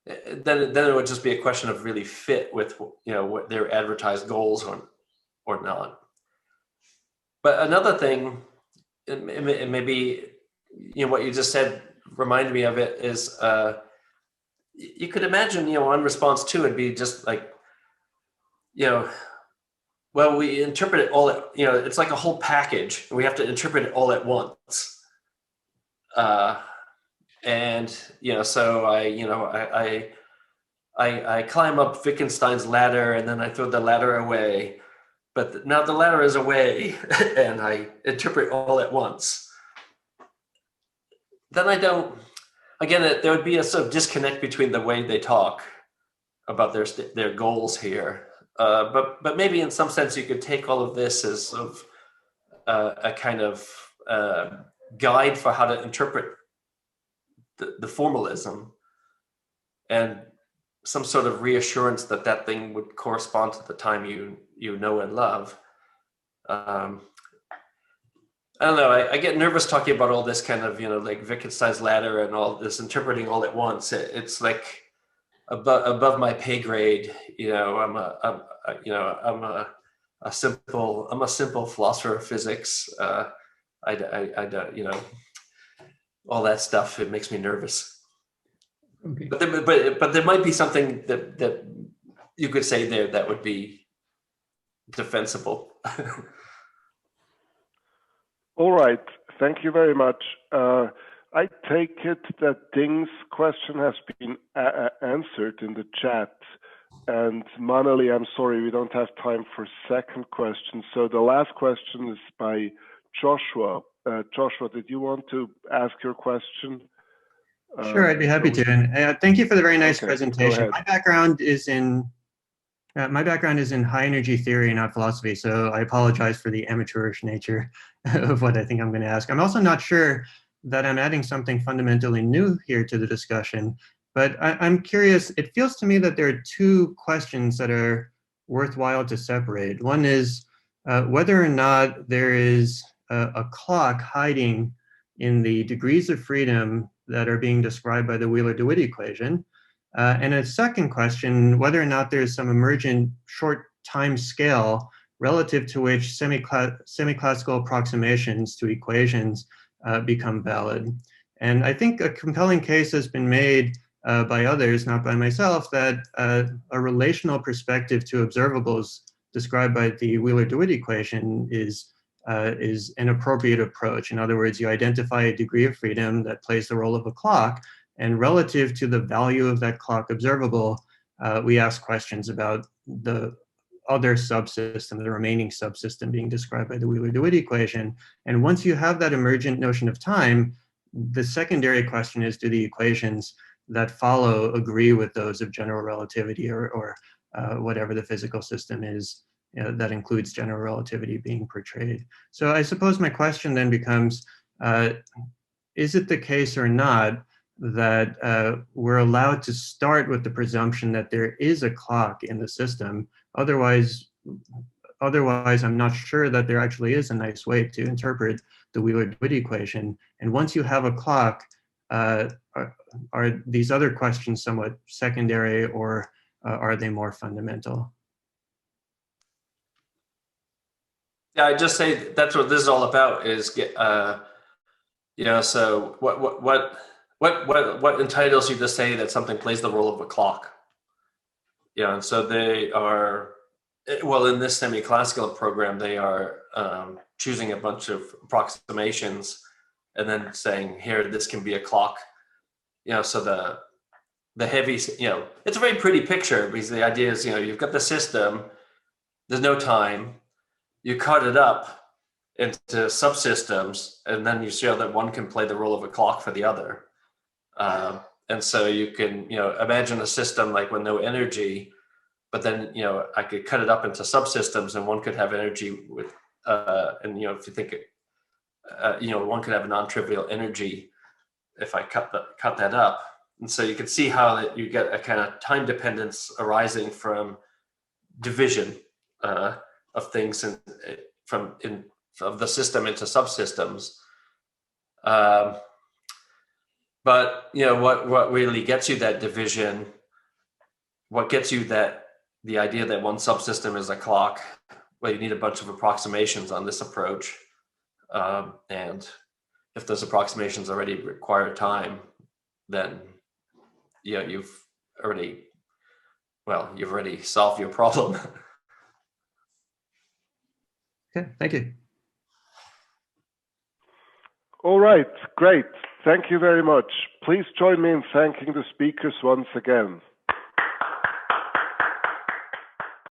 Then it would just be a question of really fit with, you know, what their advertised goals or not. But another thing, it maybe, you know, what you just said reminded me of it, is you could imagine, you know, one response to it would be just like, you know, well, we interpret it all at, you know, it's like a whole package, and we have to interpret it all at once. And, you know, so I climb up Wittgenstein's ladder, and then I throw the ladder away, but now the ladder is away and I interpret all at once. Then I don't, again, there would be a sort of disconnect between the way they talk about their goals here. But maybe in some sense you could take all of this as sort of a kind of guide for how to interpret the formalism, and some sort of reassurance that thing would correspond to the time you know and love. I don't know, I get nervous talking about all this kind of, you know, like Wittgenstein's ladder and all this interpreting all at once. It's like above my pay grade. You know, I'm a simple philosopher of physics. I don't, you know, all that stuff, it makes me nervous. Okay. But there might be something that you could say there that would be defensible. All right, thank you very much. I take it that Ding's question has been answered in the chat. And Manali, I'm sorry, we don't have time for second question. So the last question is by Joshua. Joshua, did you want to ask your question? Sure, I'd be happy to. And thank you for the very nice presentation. Go My background is in high energy theory, not philosophy. So I apologize for the amateurish nature of what I think I'm going to ask. I'm also not sure that I'm adding something fundamentally new here to the discussion, but I'm curious. It feels to me that there are two questions that are worthwhile to separate. One is whether or not there is a clock hiding in the degrees of freedom that are being described by the Wheeler-DeWitt equation. And a second question, whether or not there's some emergent short time scale relative to which semiclassical approximations to equations become valid. And I think a compelling case has been made by others, not by myself, that a relational perspective to observables described by the Wheeler-DeWitt equation is an appropriate approach. In other words, you identify a degree of freedom that plays the role of a clock, and relative to the value of that clock observable, we ask questions about the other subsystem, the remaining subsystem being described by the Wheeler-DeWitt equation. And once you have that emergent notion of time, the secondary question is, do the equations that follow agree with those of general relativity or whatever the physical system is that includes general relativity being portrayed. So I suppose my question then becomes, is it the case or not that we're allowed to start with the presumption that there is a clock in the system? Otherwise, I'm not sure that there actually is a nice way to interpret the Wheeler-DeWitt equation. And once you have a clock, are these other questions somewhat secondary, or are they more fundamental? Yeah, I just say that's what this is all about. Is so what entitles you to say that something plays the role of a clock? And so they are, well, in this semi-classical program, they are choosing a bunch of approximations and then saying, here, this can be a clock. So the heavy, it's a very pretty picture, because the idea is, you've got the system, there's no time, you cut it up into subsystems, and then you show that one can play the role of a clock for the other. And so you can, imagine a system like with no energy, but then, I could cut it up into subsystems, and one could have energy with, and, if you think, one could have a non-trivial energy if I cut that up. And so you can see how that you get a kind of time dependence arising from division of things of the system into subsystems. But what really gets you that division, what gets you the idea that one subsystem is a clock, well, you need a bunch of approximations on this approach. And if those approximations already require time, then you've already solved your problem. Okay, thank you. All right, great. Thank you very much. Please join me in thanking the speakers once again.